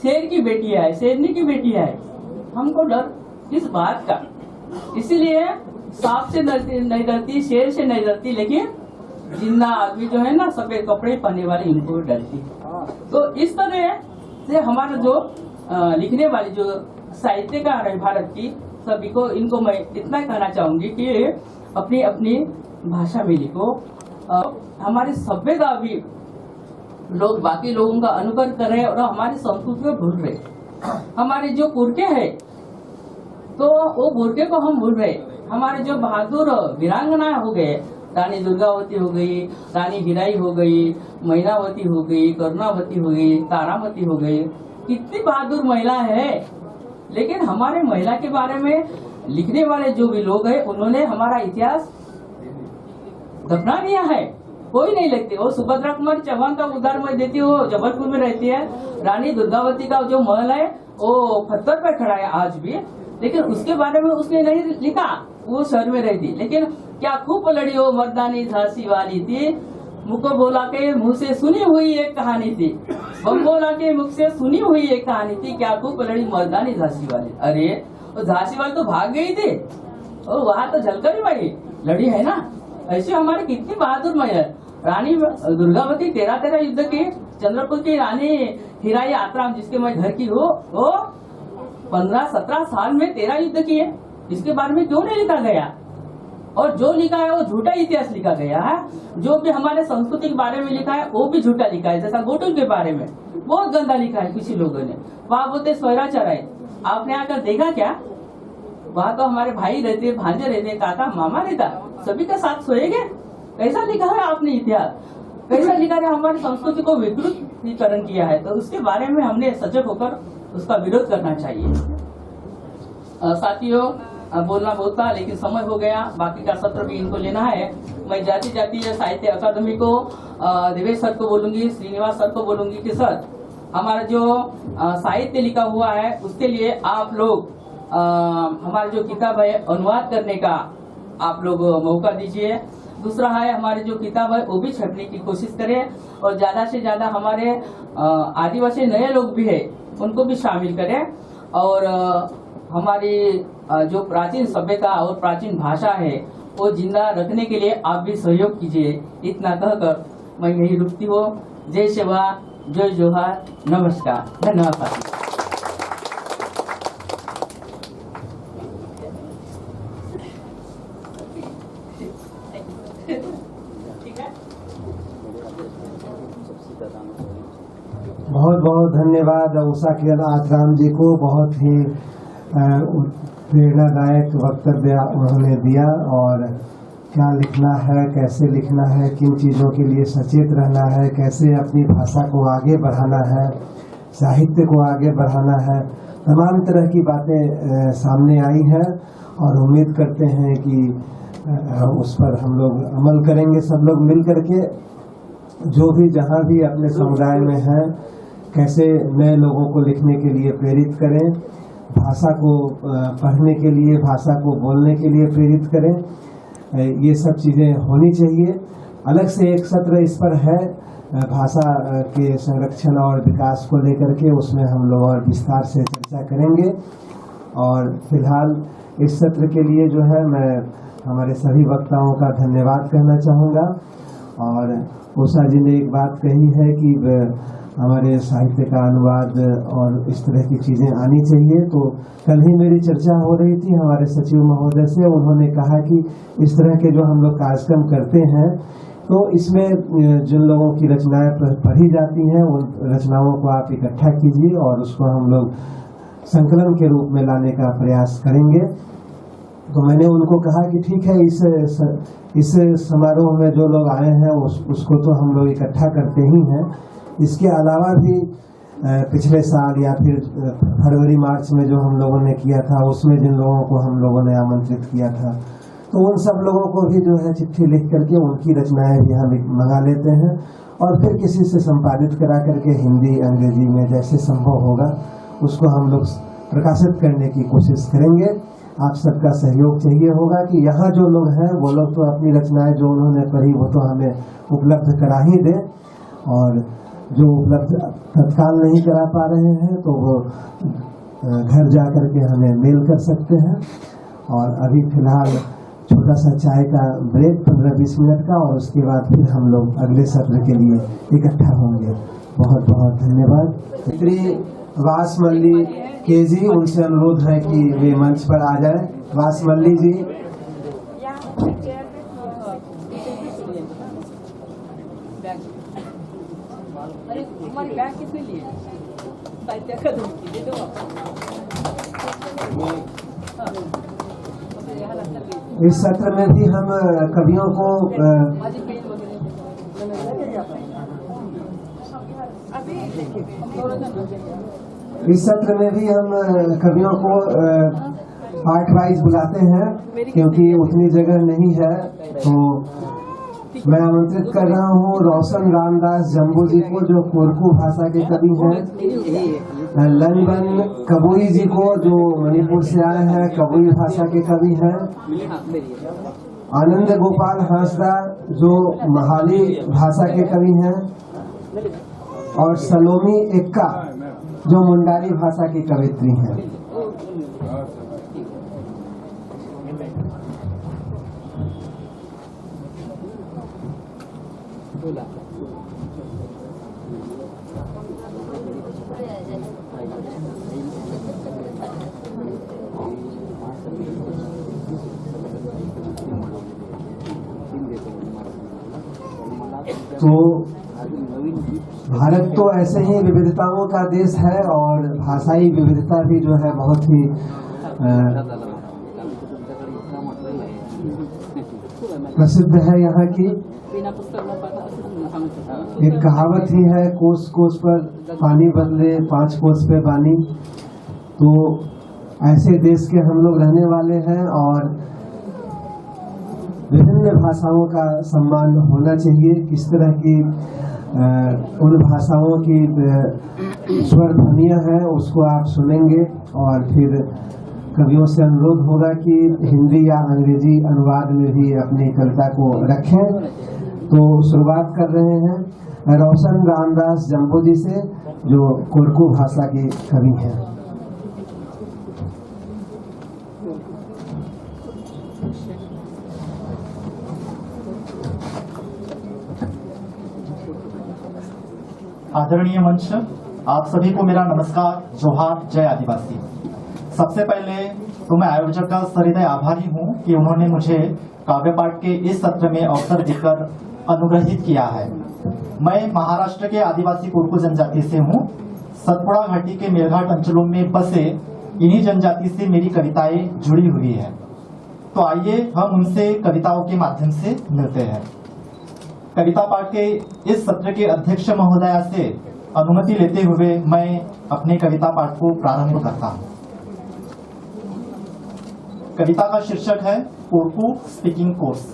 शेर की बेटी है, शेरनी की बेटी है, हमको डर किस बात का। इसीलिए सांप से नहीं डरती, शेर से नहीं डरती, लेकिन जिंदा आदमी जो है ना, सफेद कपड़े पहनने वाले, इनको डरती। तो इस तरह से हमारा जो लिखने वाली जो साहित्यकार है भारत की, सभी को इनको मैं इतना कहना चाहूंगी कि अपनी अपनी भाषा में लिखो। हमारी सभ्यता अभी लोग बाकी लोगों का अनुकरण कर रहे और हमारी संस्कृति को भूल रहे। हमारे जो पुरखे है तो वो पुरखे को हम भूल रहे। हमारे जो बहादुर वीरांगना हो गए, रानी दुर्गावती हो गई, रानी हीराई हो गई, मैनावती हो गई, करुणावती हो गई, तारावती हो गई, कितनी बहादुर महिला है। लेकिन हमारे महिला के बारे में लिखने वाले जो भी लोग हैं, उन्होंने हमारा इतिहास दफना दिया है, कोई नहीं लिखते। और सुभद्रा कुमारी चौहान का उदाहरण मैं देती हूँ, जबलपुर में रहती है। रानी दुर्गावती का जो महल है वो पत्थर पर खड़ा है आज भी, लेकिन उसके बारे में उसने नहीं लिखा, वो शहर में रहती। लेकिन क्या खूब लड़ी हो मर्दानी झांसी वाली थी, मुख बोला के मुंह से सुनी हुई एक कहानी थी, बम बोला के मुख से सुनी हुई एक कहानी थी, क्या खूब लड़ी मर्दानी झांसी वाली। अरे वो झांसी वाली तो भाग गई थी और वहाँ तो झलकर ही भाई लड़ी है ना। ऐसे हमारे कितनी बहादुर महिला, रानी दुर्गावती 13 युद्ध की, चंद्रपुर की रानी हीराई आत्राम जिसके मैं घर की हूँ, वो 15-17 साल में 13 युद्ध किए। इसके बारे में क्यों नहीं लिखा गया? और जो लिखा है वो झूठा इतिहास लिखा गया है। जो भी हमारे संस्कृति के बारे में लिखा है वो भी झूठा लिखा है। जैसा गोटुल के बारे में बहुत गंदा लिखा है किसी लोगों ने। वहाँ बोलते स्वैराचार है, आपने आकर देखा क्या? वहाँ तो हमारे भाई रहते, भांजे रहते, काका मामा रहता, सभी का साथ सोएंगे। कैसा लिखा है आपने इतिहास? कैसा लिखा है? हमारी संस्कृति को विकृतीकरण किया है। तो उसके बारे में हमने सजग होकर उसका विरोध करना चाहिए। साथियों, बोलना बहुत था लेकिन समय हो गया, बाकी का सत्र भी इनको लेना है। मैं जाती जाती साहित्य अकादमी को देवेश सर को बोलूंगी, श्रीनिवास सर को बोलूंगी कि सर हमारा जो साहित्य लिखा हुआ है उसके लिए आप लोग हमारी जो किताब है अनुवाद करने का आप लोग मौका दीजिए। दूसरा है हमारी जो किताब है वो भी छपने की कोशिश करें और ज्यादा से ज्यादा हमारे आदिवासी नए लोग भी है उनको भी शामिल करें। और हमारी जो प्राचीन सभ्यता और प्राचीन भाषा है वो जिंदा रखने के लिए आप भी सहयोग कीजिए। इतना कहकर मैं यही रुकती हूँ। जय सेवा, जय जोहार, नमस्कार, धन्यवाद। बहुत बहुत धन्यवाद उषा किरण आत्राम जी को। बहुत ही प्रेरणादायक वक्तव्य उन्होंने दिया और क्या लिखना है, कैसे लिखना है, किन चीज़ों के लिए सचेत रहना है, कैसे अपनी भाषा को आगे बढ़ाना है, साहित्य को आगे बढ़ाना है, तमाम तरह की बातें सामने आई हैं और उम्मीद करते हैं कि उस पर हम लोग अमल करेंगे। सब लोग मिल करके जो भी जहाँ भी अपने समुदाय में हैं, कैसे नए लोगों को लिखने के लिए प्रेरित करें, भाषा को पढ़ने के लिए, भाषा को बोलने के लिए प्रेरित करें। ये सब चीज़ें होनी चाहिए। अलग से एक सत्र इस पर है भाषा के संरक्षण और विकास को लेकर के, उसमें हम लोग और विस्तार से चर्चा करेंगे। और फिलहाल इस सत्र के लिए जो है मैं हमारे सभी वक्ताओं का धन्यवाद कहना चाहूँगा। और उषा जी ने एक बात कही है कि हमारे साहित्य का अनुवाद और इस तरह की चीज़ें आनी चाहिए। तो कल ही मेरी चर्चा हो रही थी हमारे सचिव महोदय से, उन्होंने कहा कि इस तरह के जो हम लोग कार्यक्रम करते हैं तो इसमें जिन लोगों की रचनाएं पढ़ी जाती हैं उन रचनाओं को आप इकट्ठा कीजिए और उसको हम लोग संकलन के रूप में लाने का प्रयास करेंगे। तो मैंने उनको कहा कि ठीक है, इस समारोह में जो लोग आए हैं उसको तो हम लोग इकट्ठा करते ही हैं। इसके अलावा भी पिछले साल या फिर फरवरी मार्च में जो हम लोगों ने किया था उसमें जिन लोगों को हम लोगों ने आमंत्रित किया था तो उन सब लोगों को भी जो है चिट्ठी लिख करके उनकी रचनाएं भी हम मंगा लेते हैं और फिर किसी से संपादित करा करके हिंदी अंग्रेजी में जैसे संभव होगा उसको हम लोग प्रकाशित करने की कोशिश करेंगे। आप सबका सहयोग चाहिए होगा कि यहाँ जो लोग हैं वो लोग तो अपनी रचनाएं जो उन्होंने पढ़ी वो तो हमें उपलब्ध करा ही दें, और जो उपलब्ध तत्काल नहीं करा पा रहे हैं तो वो घर जा कर के हमें मेल कर सकते हैं। और अभी फिलहाल छोटा सा चाय का ब्रेक 15-20 मिनट का, और उसके बाद फिर हम लोग अगले सत्र के लिए इकट्ठा होंगे। बहुत बहुत धन्यवाद। श्री वासमल्ली के जी, उनसे अनुरोध है कि वे मंच पर आ जाए। वासमल्ली जी, इस सत्र में भी हम कवियों को पार्ट वाइज बुलाते हैं क्योंकि उतनी जगह नहीं है। तो मैं आमंत्रित कर रहा हूँ रोशन रामदास जम्बू जी को जो कोरकू भाषा के कवि हैं, लनबन कबुई जी को जो मणिपुर से आए हैं, कबुई भाषा के कवि हैं, आनंद गोपाल हांसदा जो महाली भाषा के कवि हैं, और सलोमी एक्का जो मुंडारी भाषा की कवित्री हैं। तो भारत तो ऐसे ही विविधताओं का देश है और भाषाई विविधता भी जो है बहुत ही प्रसिद्ध है यहाँ की। एक कहावत ही है, कोस कोस पर पानी बदले 5 कोस पे पानी। तो ऐसे देश के हम लोग रहने वाले हैं और विभिन्न भाषाओं का सम्मान होना चाहिए। किस तरह की उन भाषाओं की स्वर ध्वनियाँ हैं उसको आप सुनेंगे, और फिर कवियों से अनुरोध होगा कि हिंदी या अंग्रेजी अनुवाद में भी अपनी कविता को रखें। तो शुरुआत कर रहे हैं रोशन रामदास जम्बू जी से जो कोरकू भाषा की कवि हैं। आदरणीय मंच, आप सभी को मेरा नमस्कार, जोहार, जय आदिवासी। सबसे पहले तो मैं आयोजक का सरिदय आभारी हूं कि उन्होंने मुझे काव्य पाठ के इस सत्र में अवसर देकर अनुग्रहित किया है। मैं महाराष्ट्र के आदिवासी कोरकू जनजाति से हूं। सतपुड़ा घाटी के मेलघाट अंचलों में बसे इन्हीं जनजाति से मेरी कविताएं जुड़ी हुई है। तो आइए हम उनसे कविताओं के माध्यम से मिलते हैं। कविता पाठ के इस सत्र के अध्यक्ष महोदया से अनुमति लेते हुए मैं अपने कविता पाठ को प्रारंभ करता हूँ। कविता का शीर्षक है कोरकू स्पीकिंग कोर्स।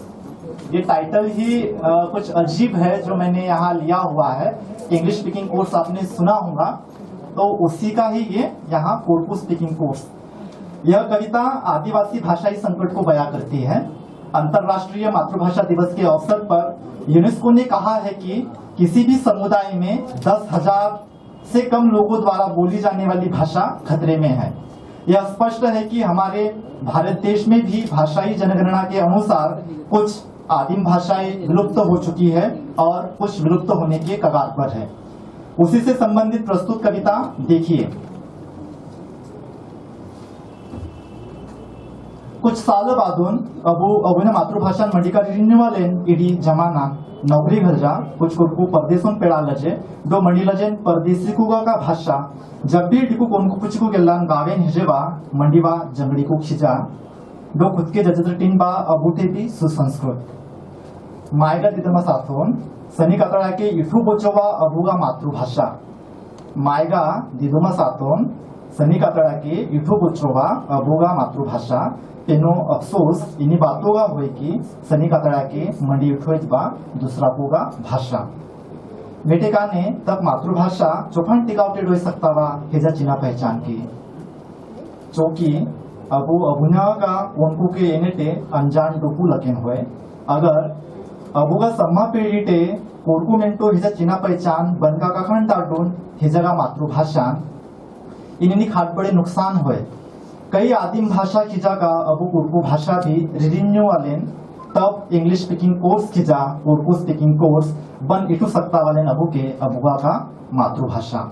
ये टाइटल ही कुछ अजीब है जो मैंने यहाँ लिया हुआ है। इंग्लिश स्पीकिंग कोर्स आपने सुना होगा, तो उसी का ही ये यहाँ कोरकू स्पीकिंग कोर्स। यह कविता आदिवासी भाषाई संकट को बयां करती है। अंतर्राष्ट्रीय मातृभाषा दिवस के अवसर पर यूनेस्को ने कहा है कि किसी भी समुदाय में 10,000 से कम लोगों द्वारा बोली जाने वाली भाषा खतरे में है। यह स्पष्ट है कि हमारे भारत देश में भी भाषाई जनगणना के अनुसार कुछ आदिम भाषाएं विलुप्त हो चुकी है और कुछ विलुप्त होने के कगार पर है। उसी से संबंधित प्रस्तुत कविता देखिए। कुछ साल बादून अबून मातृभाषा मडिका रिन्यूवालेन इडी जमाना नौकरी घरजा कुछ कुरकू परदेशों पेड़ा लजे दो मणि लजेन परदेसी कुगा का भाषा जब भी टिकू कोन कुछ को गेलान गावेन हिजेवा मंडीवा जंगड़ी को खिजा दो खुद के जजत्र टीन बा अबूते भी सुसंस्कृत मायगा दितमा साथोन सनी कतड़ा के इफू बोचवा अबूगा मातृभाषा मायगा दिदुमा साथोन सनी कतड़ा के इफू बोचवा अबूगा मातृभाषा तेनो अफसोस इन्हीं बातों का हुए कि सनी कतड़ा के मंडी उठोज बा दूसरा कोगा भाषा बेटे का ने तब मातृभाषा चौफन टिकावटे डोई सकता वा हेजा चिना पहचान की चौकी अबुना का उनको के एनेटे अनजान डोकू लकेन हुए अगर अबू का सम्मा पीढ़ी टे कोरकू मेंटो हेजा चिना पहचान बनका का खंड डाडून हेजा का मातृभाषा इन्हीं खाट बड़े नुकसान हुए। कई आदिम भाषा खिजा का अबू उर्दू भाषा भी रिन्यू वाले तब इंग्लिश स्पीकिंग कोर्स खिजा उर्दू स्पीकिंग कोर्स बन इटू सकता वाले अबू के अबुआ का मातृभाषा।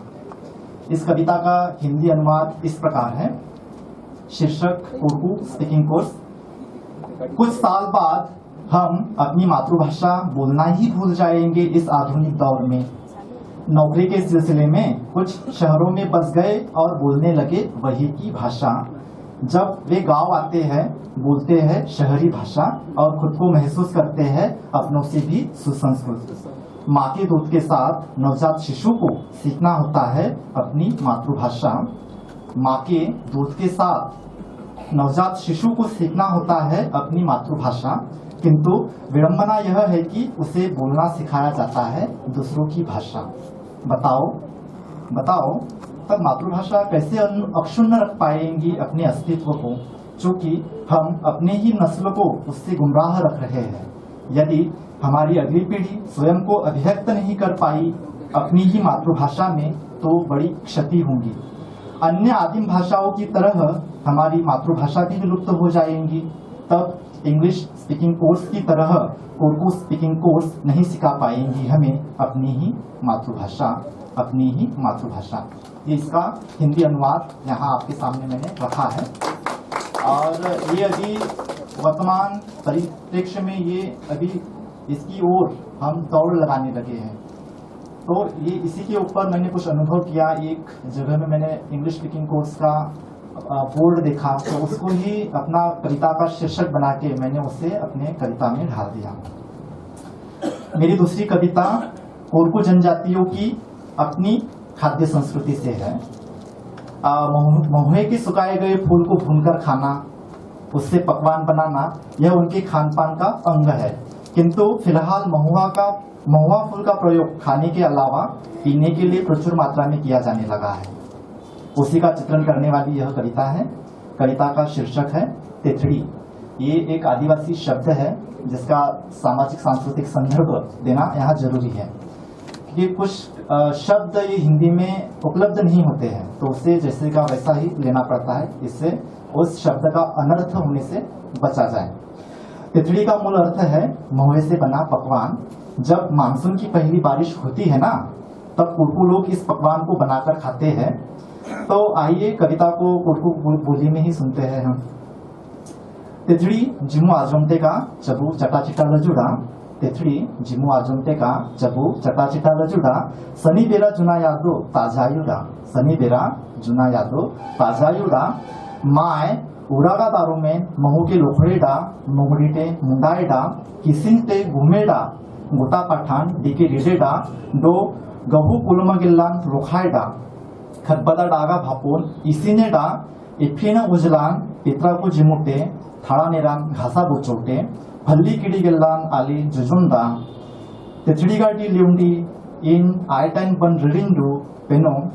इस कविता का हिंदी अनुवाद इस प्रकार है। शीर्षक उर्दू स्पीकिंग कोर्स। कुछ साल बाद हम अपनी मातृभाषा बोलना ही भूल जाएंगे। इस आधुनिक दौर में नौकरी के सिलसिले में कुछ शहरों में बस गए और बोलने लगे वही की भाषा। जब वे गांव आते हैं बोलते हैं शहरी भाषा और खुद को महसूस करते हैं अपनों से भी सुसंस्कृत। माँ के दूध के साथ नवजात शिशु को सीखना होता है अपनी मातृभाषा। माँ के दूध के साथ नवजात शिशु को सीखना होता है अपनी मातृभाषा, किंतु विडंबना यह है कि उसे बोलना सिखाया जाता है दूसरों की भाषा। बताओ तब मातृभाषा कैसे अक्षुण्ण रख पाएंगी अपने अस्तित्व को, चूंकि हम अपने ही नस्ल को उससे गुमराह रख रहे हैं। यदि हमारी अगली पीढ़ी स्वयं को अभिव्यक्त नहीं कर पाई अपनी ही मातृभाषा में तो बड़ी क्षति होगी। अन्य आदिम भाषाओं की तरह हमारी मातृभाषा भी विलुप्त हो जाएंगी। तब इंग्लिश स्पीकिंग कोर्स की तरह उर्दू स्पीकिंग कोर्स नहीं सिखा पाएंगी हमें अपनी ही मातृभाषा। ये इसका हिंदी अनुवाद यहाँ आपके सामने मैंने रखा है और ये अभी वर्तमान परिप्रेक्ष्य में ये अभी इसकी ओर हम दौड़ लगाने लगे हैं। तो ये इसी के ऊपर मैंने कुछ अनुभव किया। एक जगह में मैंने इंग्लिश स्पीकिंग कोर्स का बोर्ड देखा तो उसको ही अपना कविता का शीर्षक बना के मैंने उसे अपने कविता में ढाल दिया। मेरी दूसरी कविता कोरकू जनजातियों की अपनी खाद्य संस्कृति से है। महुए के सुखाए गए फूल को भूनकर खाना, उससे पकवान बनाना यह उनके खान पान का अंग है, किंतु फिलहाल महुआ फूल का प्रयोग खाने के अलावा पीने के लिए प्रचुर मात्रा में किया जाने लगा है। उसी का चित्रण करने वाली यह कविता है। कविता का शीर्षक है तेथड़ी। ये एक आदिवासी शब्द है जिसका सामाजिक सांस्कृतिक संदर्भ देना यहाँ जरूरी है, क्योंकि कुछ शब्द ये हिंदी में उपलब्ध नहीं होते हैं तो उसे जैसे का वैसा ही लेना पड़ता है, इससे उस शब्द का अनर्थ होने से बचा जाए। तितड़ी का मूल अर्थ है महुए से बना पकवान। जब मानसून की पहली बारिश होती है ना, तब कुरकू लोग इस पकवान को बनाकर खाते हैं। तो आइए कविता को कुरकू बोली में ही सुनते हैं हम। तितड़ी जिमु आजमते का चबू चटाचिटा लजुड़ा, तितड़ी जिमु आजमते का चबू चटाचिटा लजुड़ा, सनी बेरा जुना यादो ताजायुड़ा, सनी बेरा जुना यादो ताजायुड़ा, माय उड़ागा दारू में महू के लोखड़ेडा, मोगड़ीटे मुंडाएडा, किसिंगते घूमेडा, गोटा पठान डीके रिडेडा, दो गहू कुलमगिल्लान रोखाएडा, खतबदा डागा भापोन इसीनेडा, इफीन उजलान पित्रा को जिमुटे, थाड़ा नेरान घासा बुचोटे, भल्ली किडी गिल्लान आली जुजुंदा, तितड़ी गाटी लिउंडी इन आयटाइन बन रिडिंडू पेनो,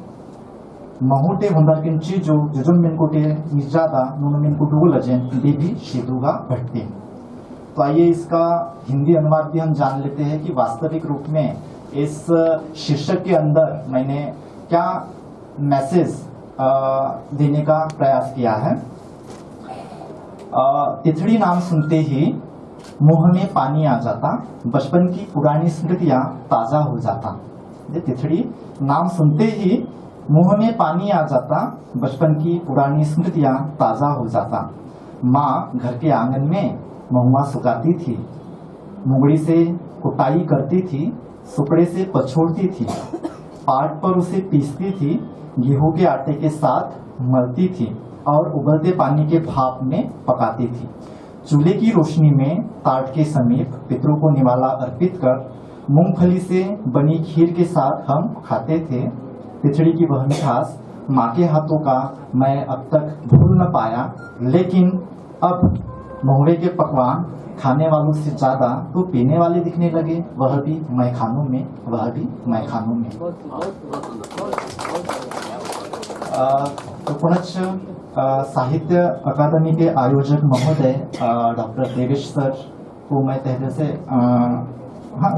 महुटे हुंदाकिन चीजो जुजुम मिनकोटे निजादा नुनु मिनको डुगुलजेन देवी शीदुगा भट्टी। तो आइए इसका हिंदी अनुवाद भी हम जान लेते हैं कि वास्तविक रूप में इस शीर्षक के अंदर मैंने क्या मैसेज देने का प्रयास किया है। तिथड़ी नाम सुनते ही मुंह में पानी आ जाता, बचपन की पुरानी स्मृतियां ताजा हो जाता। तिथड़ी नाम सुनते ही मुंह में पानी आ जाता, बचपन की पुरानी स्मृतियां ताजा हो जाता। माँ घर के आंगन में महुआ सुखाती थी, मुंगड़ी से कुटाई करती थी, सुपड़े से पछोड़ती थी, पाट पर उसे पीसती थी, गेहूं के आटे के साथ मलती थी और उबलते पानी के भाप में पकाती थी। चूल्हे की रोशनी में ताट के समीप पितरों को निवाला अर्पित कर मूंगफली से बनी खीर के साथ हम खाते थे। तिथड़ी की वह मिठास माँ के हाथों का मैं अब तक भूल न पाया, लेकिन अब महुए के पकवान खाने वालों से ज्यादा तो पीने वाले दिखने लगे, वह भी मैखानों में, वह भी मैखानों में। तो पुनश्च साहित्य अकादमी के आयोजक महोदय डॉक्टर देवेश सर को मैं तहे दिल से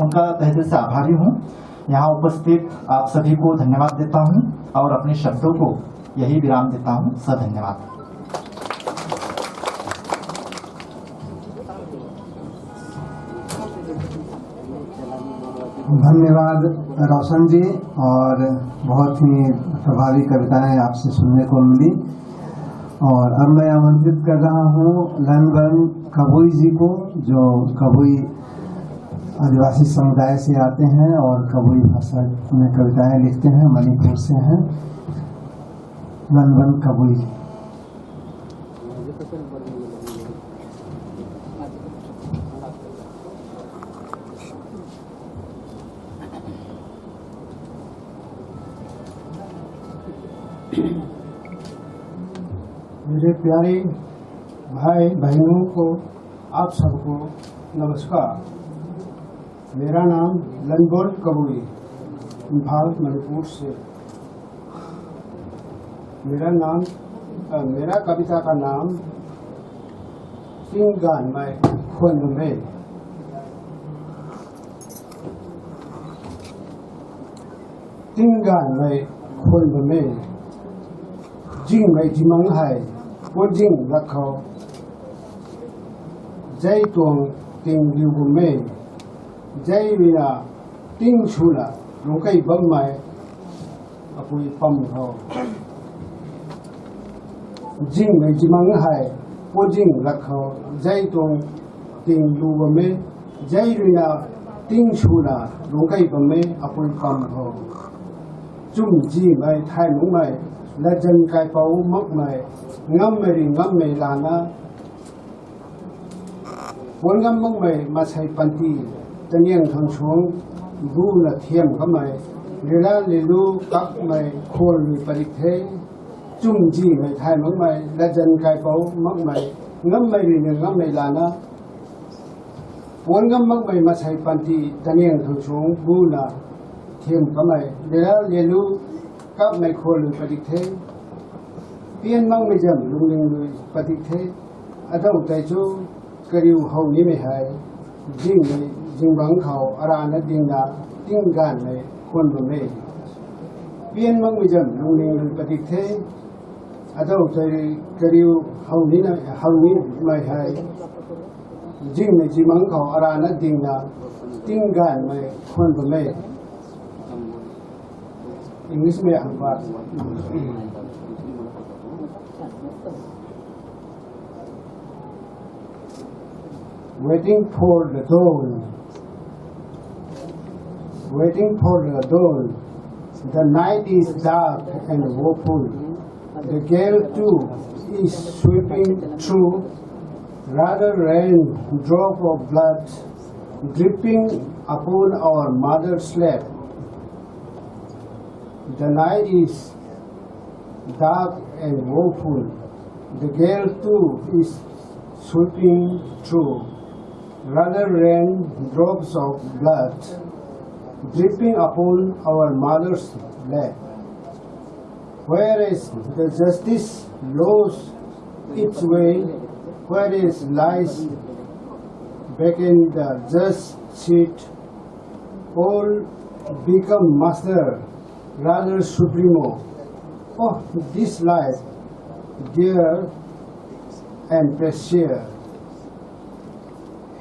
उनका तहे दिल से आभारी हूँ। यहाँ उपस्थित आप सभी को धन्यवाद देता हूँ और अपने शब्दों को यही विराम देता हूँ। धन्यवाद। धन्यवाद रोशन जी, और बहुत ही प्रभावी कविताएं आपसे सुनने को मिली। और अब मैं आमंत्रित कर रहा हूं लनबन कबुई जी को, जो कबुई आदिवासी समुदाय से आते हैं और कबुई भाषा में कविताएं लिखते हैं, मणिपुर से हैं। लनबन कबुई जी। मेरे प्यारे भाई बहनों को, आप सबको नमस्कार। मेरा नाम लनबन कबुई, इम्फाल मणिपुर से। मेरा कविता का नाम तिंगान में खुन में। तिंगान में खुन में जिंग में जिमंग है वो जिंग रखो जय तोंग तिंग लिउ में जय विना तिंग छूला रोकई बम में अपुई पम हो। जिंग में जिमंग है वो जिंग रखो जय तोंग तिंग लिउ में जय विना तिंग छूला रोकई बम में अपुई पम हो। चुम जी में थाई नु में लजन काय पाऊ मक में ngâm मेरी ngâm में लाना वन ngâm मक में मसाई पंती तनियंग थंग छोंग बू न थियम कमाय लीला लीलू कप में खोल लुई परिक थे। चुम जी में थाई मक में लजन काय पाऊ मक में ngâm मेरी ngâm में लाना वन ngâm मक में मसाई पंती तनियंग थंग छोंग बू न थियम कमाय लीला लीलू कप में खोल लुई परिक थे। पियन मंग में जम लुंगलिंग लुई पति थे। अदौ तैचो करिउ हौनी में है जिंग में जिंगबंग खाओ अरान दिंगा तिंगान में खुन में। पियन मंग में जम लुंगलिंग लुई पति थे। अदौ तै करिउ हौनी में है जिंग में जिंगबंग खाओ अरान दिंगा तिंगान में खुन में। इंग्लिश में अनुवाद। Waiting for the dawn, waiting for the dawn. The night is dark and woeful. The gale too is sweeping through. Rather rain, drop of blood, dripping upon our mother's lap. The night is dark and woeful. The gale too is sweeping through. Rather rain, drops of blood, dripping upon our mother's lap. Whereas the justice lost its way, whereas lies back in the just seat, all become master, rather supremo. Oh, this life, dear and precious,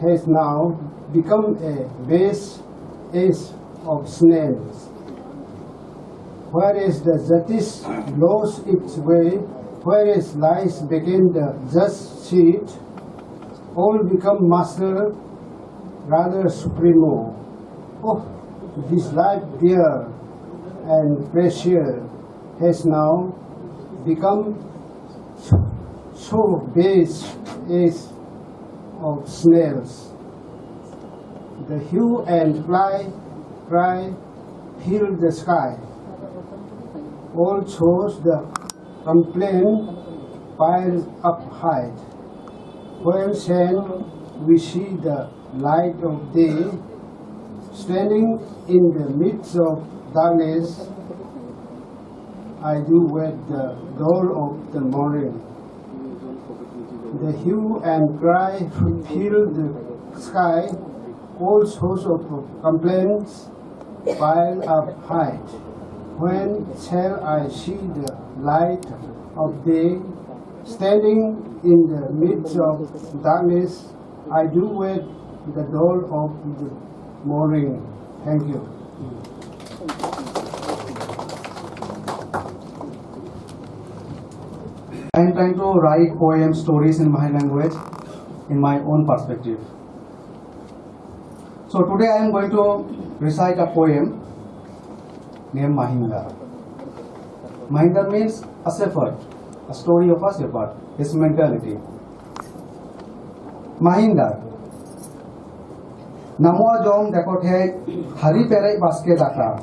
has now become a vast ace of snails. Whereas the justice lost its way, whereas lies begin the just seat, all become master, rather supremo. Oh, this life dear and precious has now become so base as of snails. The hue and cry fill the sky. All shows the complaint piled up high. When shall we see the light of day? Standing in the midst of darkness, I do wait the dawn of the morning. The hue and cry fill the sky. All sorts of complaints pile up high. When shall I see the light of day? Standing in the midst of darkness, I do wait the dawn of the morning. Thank you. I am trying to write poem stories in my language, in my own perspective. So today I am going to recite a poem named Mahindar. Mahindar means a shepherd, a story of a shepherd, his mentality. Mahindar. Namua jom dekothe hari perai baske daka.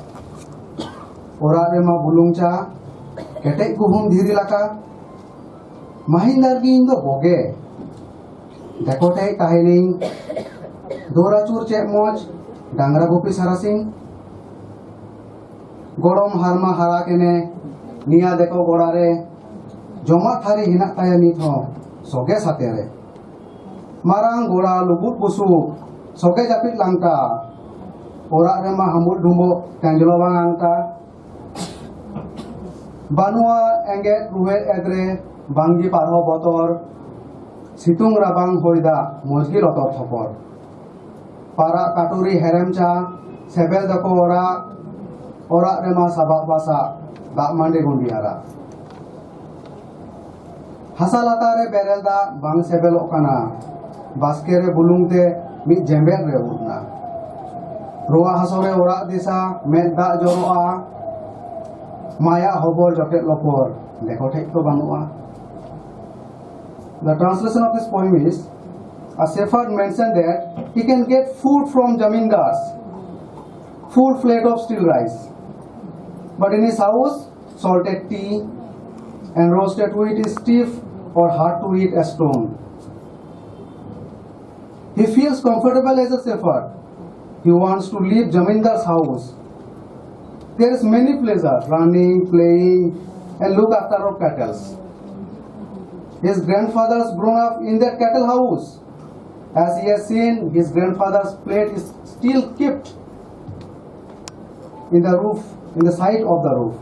Ora rema bulungcha ketek guhum dhiri laka. Mahindar ki indo boge. Dekothe kahini dorachur cek moj dangra gopi sarasing. Gorom harma hara kene niya deko gorare joma thari hinak taya nitho soge satere. Marang gora lubut busuk soge japit langka. Ora rema hamul dumbo kanjlo bang angka. Banua enget ruhet edre banggi parho botor. Situng rabang hoida mojgi lotor thopor. Para katuri heremcha sebel dako ora rema sabak basa dak mande gondiara. Hasa latare berel da bang sebelok kana. Baskere bulungte mid jembel re urna. Roa hasore ora disa med da joroa. Maya hobor joket lopor. Dekho thek to banua. The translation of this poem is, a shepherd mentioned that he can get food from zamindars, full plate of steel rice. But in his house, salted tea and roasted wheat is stiff or hard to eat as stone. He feels comfortable as a shepherd. He wants to leave Jamindar's house. There is many pleasure, running, playing, and look after our cattle. His grandfather's grown up in that cattle house. As he has seen, his grandfather's plate is still kept in the roof, in the side of the roof.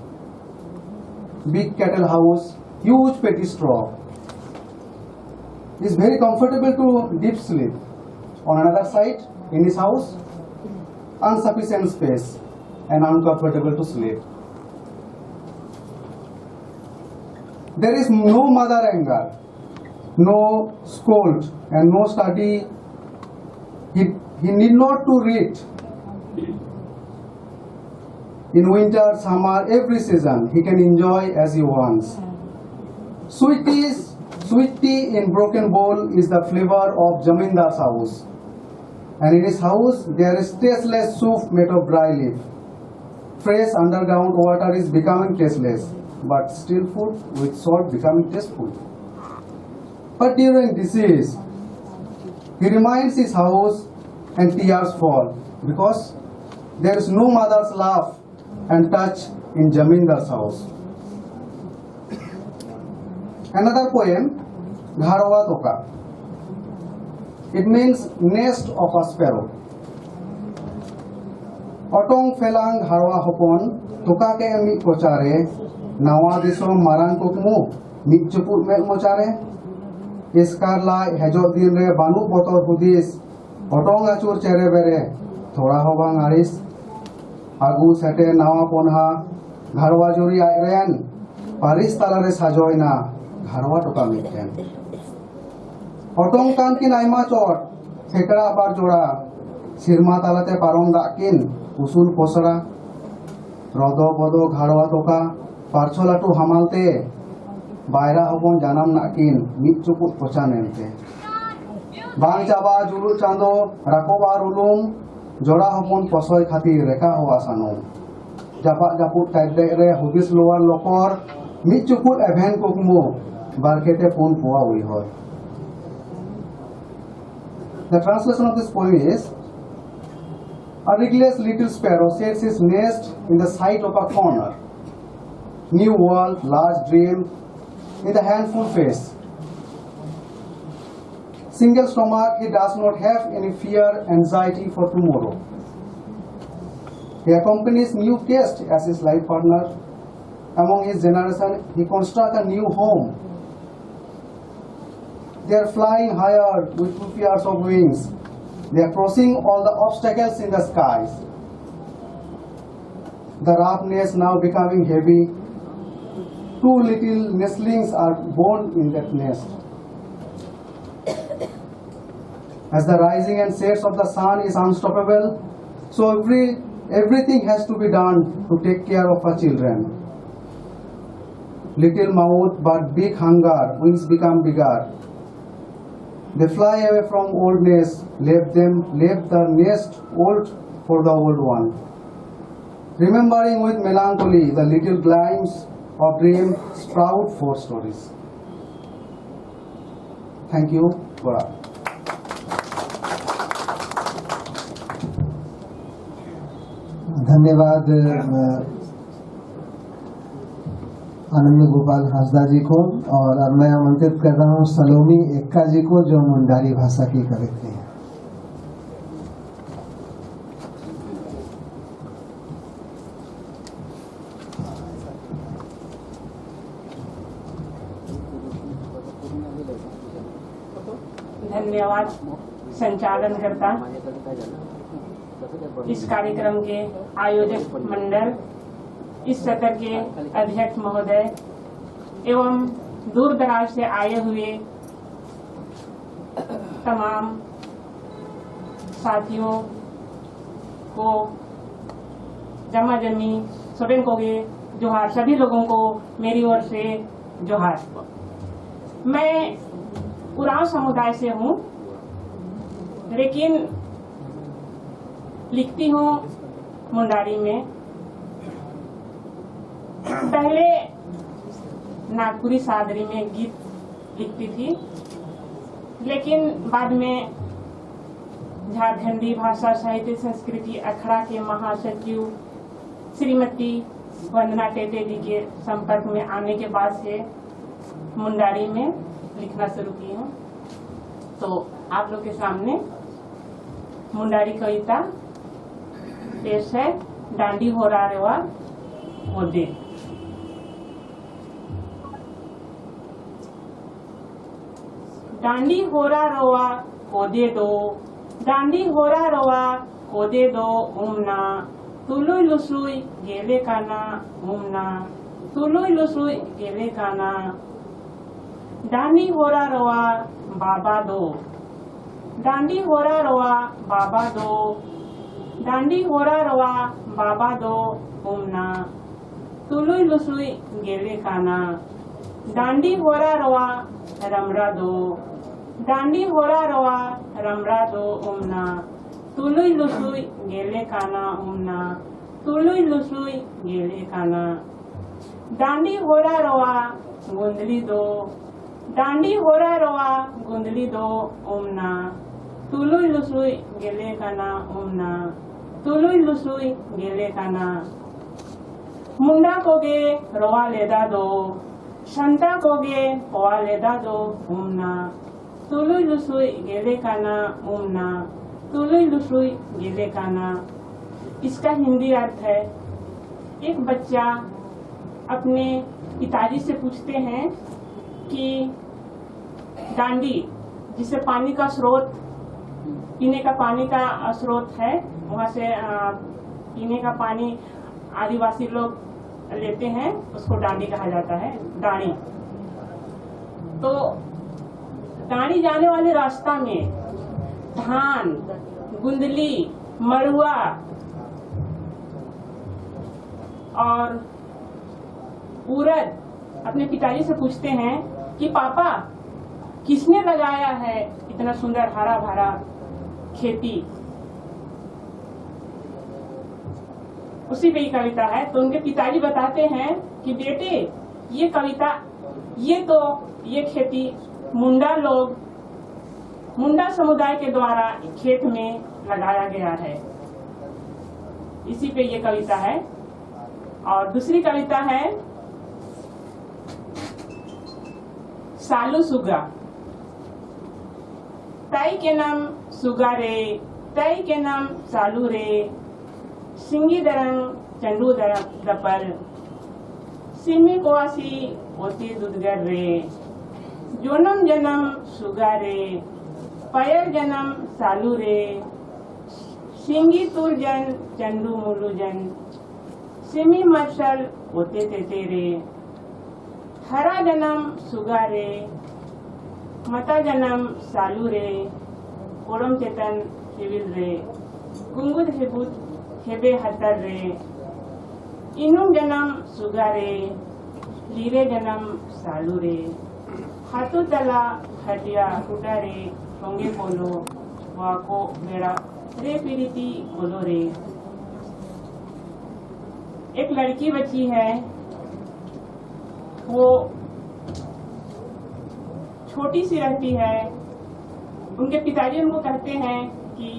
Big cattle house, huge petty straw. He is very comfortable to deep sleep. On another side, in his house, insufficient space and uncomfortable to sleep. There is no mother anger, no scold, and no study. He need not to read. In winter, summer, every season, he can enjoy as he wants. Sweet tea in broken bowl is the flavor of Jamindar's house. And in his house, there is tasteless soup made of dry leaf. Fresh underground water is becoming tasteless, but still food with salt becoming tasteful. But during disease, he reminds his house and tears fall because there is no mother's love and touch in Jamindar's house. Another poem, Gharwa Toka. It means nest of a sparrow. Otong felang harwa hopon tuka ke mi kochare nawa disom marang kukmu mit chuput mek mochare iskar lai hejo din re banu botor hudis otong achur chere bere thoda ho bang aris agu sete nawa ponha gharwa juri airen paris talare sajoina gharwa tuka mitken otong kankin aima chot hekra bar jora sirma talate parom dakin usul posra rodo bodo gharwa toka parcholatu hamalte baira hopon janam nakin mit chuput pochanente bang chaba julu chando rakobar ulum jora hopon posoy khatir reka hoa sano japak japut kaidek re hugis luar lokor mit chuput event kukmu barkete pun poa ui hoy. The translation of this poem is: a reckless little sparrow sets his nest in the side of a corner. New world, large dream, in the handful face. Single stomach, he does not have any fear, anxiety for tomorrow. He accompanies new guest as his life partner. Among his generation, he constructs a new home. They are flying higher with 2 pairs of wings. They are crossing all the obstacles in the skies. The rough nest now becoming heavy. 2 little nestlings are born in that nest. As the rising and sets of the sun is unstoppable, so everything has to be done to take care of our children. Little mouth but big hunger, wings become bigger. They fly away from old nest, left the nest old for the old one. Remembering with melancholy the little glimpse of dream sprout 4 stories. Thank you. Gora. धन्यवाद आनंद गोपाल हासदा जी को। और अब मैं आमंत्रित कर रहा हूँ सलोमी एक्का जी को, जो मुंडारी भाषा की कवित्री हैं। धन्यवाद संचालनकर्ता, इस कार्यक्रम के आयोजक मंडल, इस सत्र के अध्यक्ष महोदय एवं दूर दराज से आए हुए तमाम साथियों को, जमा जमी सोरेन को भी जोहार, सभी लोगों को मेरी ओर से जोहार। मैं उरांव समुदाय से हूँ, लेकिन लिखती हूँ मुंडारी में। पहले नागपुरी सादरी में गीत लिखती थी, लेकिन बाद में झारखंडी भाषा साहित्य संस्कृति अखड़ा के महासचिव श्रीमती वंदना टेटे जी के संपर्क में आने के बाद से मुंडारी में लिखना शुरू की हूँ। तो आप लोग के सामने मुंडारी कविता पेश है, डांडी हो रहा रेवा ओदे। डांडी हो रहा रोवा कोदे दो, डांडी हो रहा रोवा कोदे दो उमना, तुलुई लुसुई गेले काना उमना, तुलुई लुसुई गेले काना। डांडी हो रहा रोवा बाबा दो, डांडी हो रहा रोवा बाबा दो, डांडी हो रहा रोवा बाबा दो उमना, तुलुई लुसुई गेले काना। डांडी हो रहा रोवा रमरा दो, डांडी हो रहा रोवा रमरा दो उमना, तुलुई लुसुई गेले काना उमना, तुलुई लुसुई गेले काना। डांडी हो रहा रोवा गुंदली दो, डांडी हो रहा रोवा गुंदली दो उमना, तुलुई लुसुई गेले काना उमना, तुलुई लुसुई गेले काना। मुंडा कोगे रोवा लेदा दो, संता कोगे पोआ लेदा दो उमना, तुलुई लुसुई गेले काना उमना, तुलुई लुसुई गेले काना। इसका हिंदी अर्थ है, एक बच्चा अपने पिताजी से पूछते हैं कि डांडी, जिसे पानी का स्रोत, पीने का पानी का स्रोत है, वहाँ से पीने का पानी आदिवासी लोग लेते हैं, उसको डांडी कहा जाता है, डाणी। तो डाणी जाने वाले रास्ता में धान, गुंदली, मड़ुआ और उड़द अपने पिताजी से पूछते हैं कि पापा, किसने लगाया है इतना सुंदर हरा भरा खेती। उसी पे ही कविता है। तो उनके पिताजी बताते हैं कि बेटे, ये कविता, ये खेती मुंडा लोग, मुंडा समुदाय के द्वारा खेत में लगाया गया है। इसी पे ये कविता है। और दूसरी कविता है सालू सुगा। ताई के नाम सुगा रे, ताई के नाम सालू रे, सिंगी दरंग चंडू दपर, सिमी कोआसी ओती दुदगर रे, जोनम जन्म सुगा रे, पयर जन्म सालू रे, सिंगी तुरजन चंडू मुलुजन, सिमी मर्शल ओते तेते रे, हरा जन्म सुगा रे, मता जन्म सालू रे, कोरम चेतन हिविल रे, गुंगुद हिबुद हेबे हतर रे, इनुम जन्म सुगा रे, लीरे जन्म सालू रे, हाथू तला हटिया हुडा रे, होंगे बोलो वाको मेरा रे पीरिति बोलो रे। एक लड़की बची है, वो छोटी सी रहती है। उनके पिताजी उनको कहते हैं कि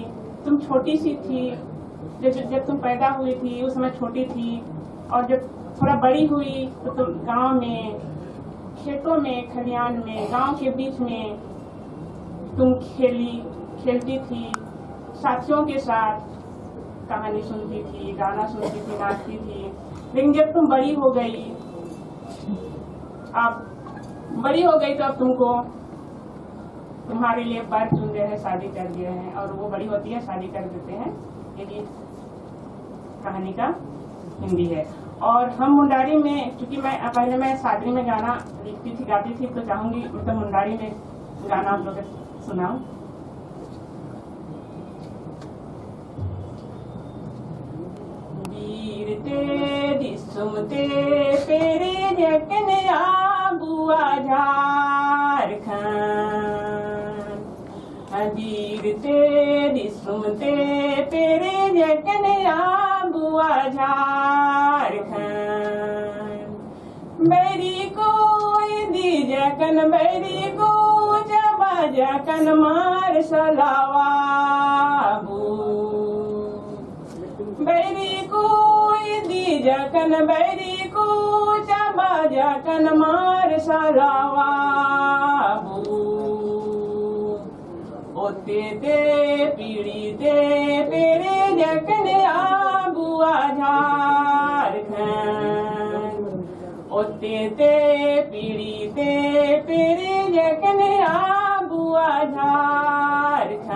तुम छोटी सी थी, जब तुम पैदा हुई थी उस समय छोटी थी, और जब थोड़ा बड़ी हुई तो तुम गांव में, खेतों में, खलियान में, गांव के बीच में तुम खेलती थी, साथियों के साथ कहानी सुनती थी, गाना सुनती थी, नाचती थी। लेकिन जब तुम बड़ी हो गई, अब बड़ी हो गई तो अब तुमको, तुम्हारे लिए बर चुन रहे हैं, शादी कर दिए हैं, और वो बड़ी होती है शादी कर देते हैं। ये कहानी का हिंदी है। और हम मुंडारी में, क्योंकि पहले मैं सादरी में गाना लिखती थी, गाती थी, तो चाहूंगी मतलब मुंडारी में गाना आप लोग सुनाऊं। वीरते दिसुमते पेरे जकने बुआ झारखंड, वीरते दिसुमते पेरे जकने बुआ झारखंड, बैरी कोई दी जकन, बैरी को जबा जकन मार सलावा, बैरी कोई दी जकन, बैरी को जबा जकन मार सलावा, ओते ते पीड़ी ते पेरे जकन बुआ झारखंड, ओते ते पीड़ी ते पेरे जकन बुआ झारखंड,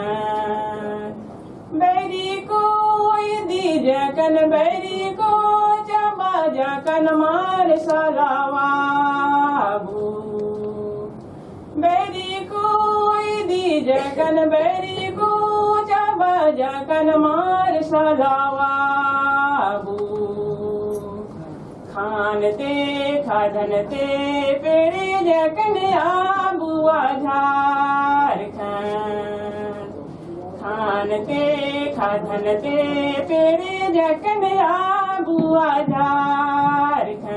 बैरी कोई दी जकन, बैरी को जबा जकन मार सलावा, बैरी कोई दी जकन, बैरी को जबा जकन मार सलावा, खानते खाधनते पेरे जकन बुआ झारखंड, खानते खाधनते पेरे जकन बुआ झारखंड,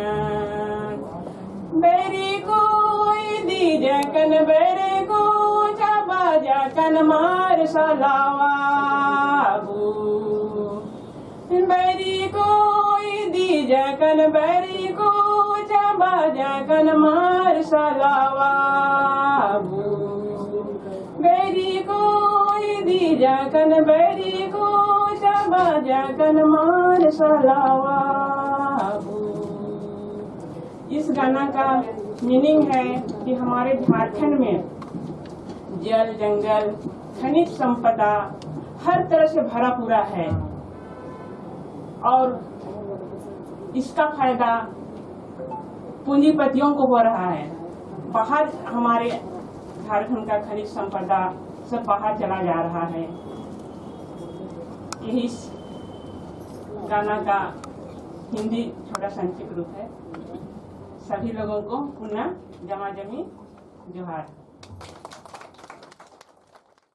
बैरी कोई दी जकन, बैरी को जबा जकन मार सलावा, बैरी कोई दी जकन, बैरी को जबा जकन मार सलावा, जाकन बैरी को जबा जाकन मार सलावा। इस गाना का मीनिंग है कि हमारे झारखंड में जल जंगल खनिज संपदा हर तरह से भरा पूरा है और इसका फायदा पूंजीपतियों को हो रहा है। बाहर हमारे झारखंड का खनिज संपदा सब बाहर चला जा रहा है। यही इस गाना का हिंदी छोटा संक्षिप्त रूप है। सभी लोगों को पुनः जमा जमी जोहार।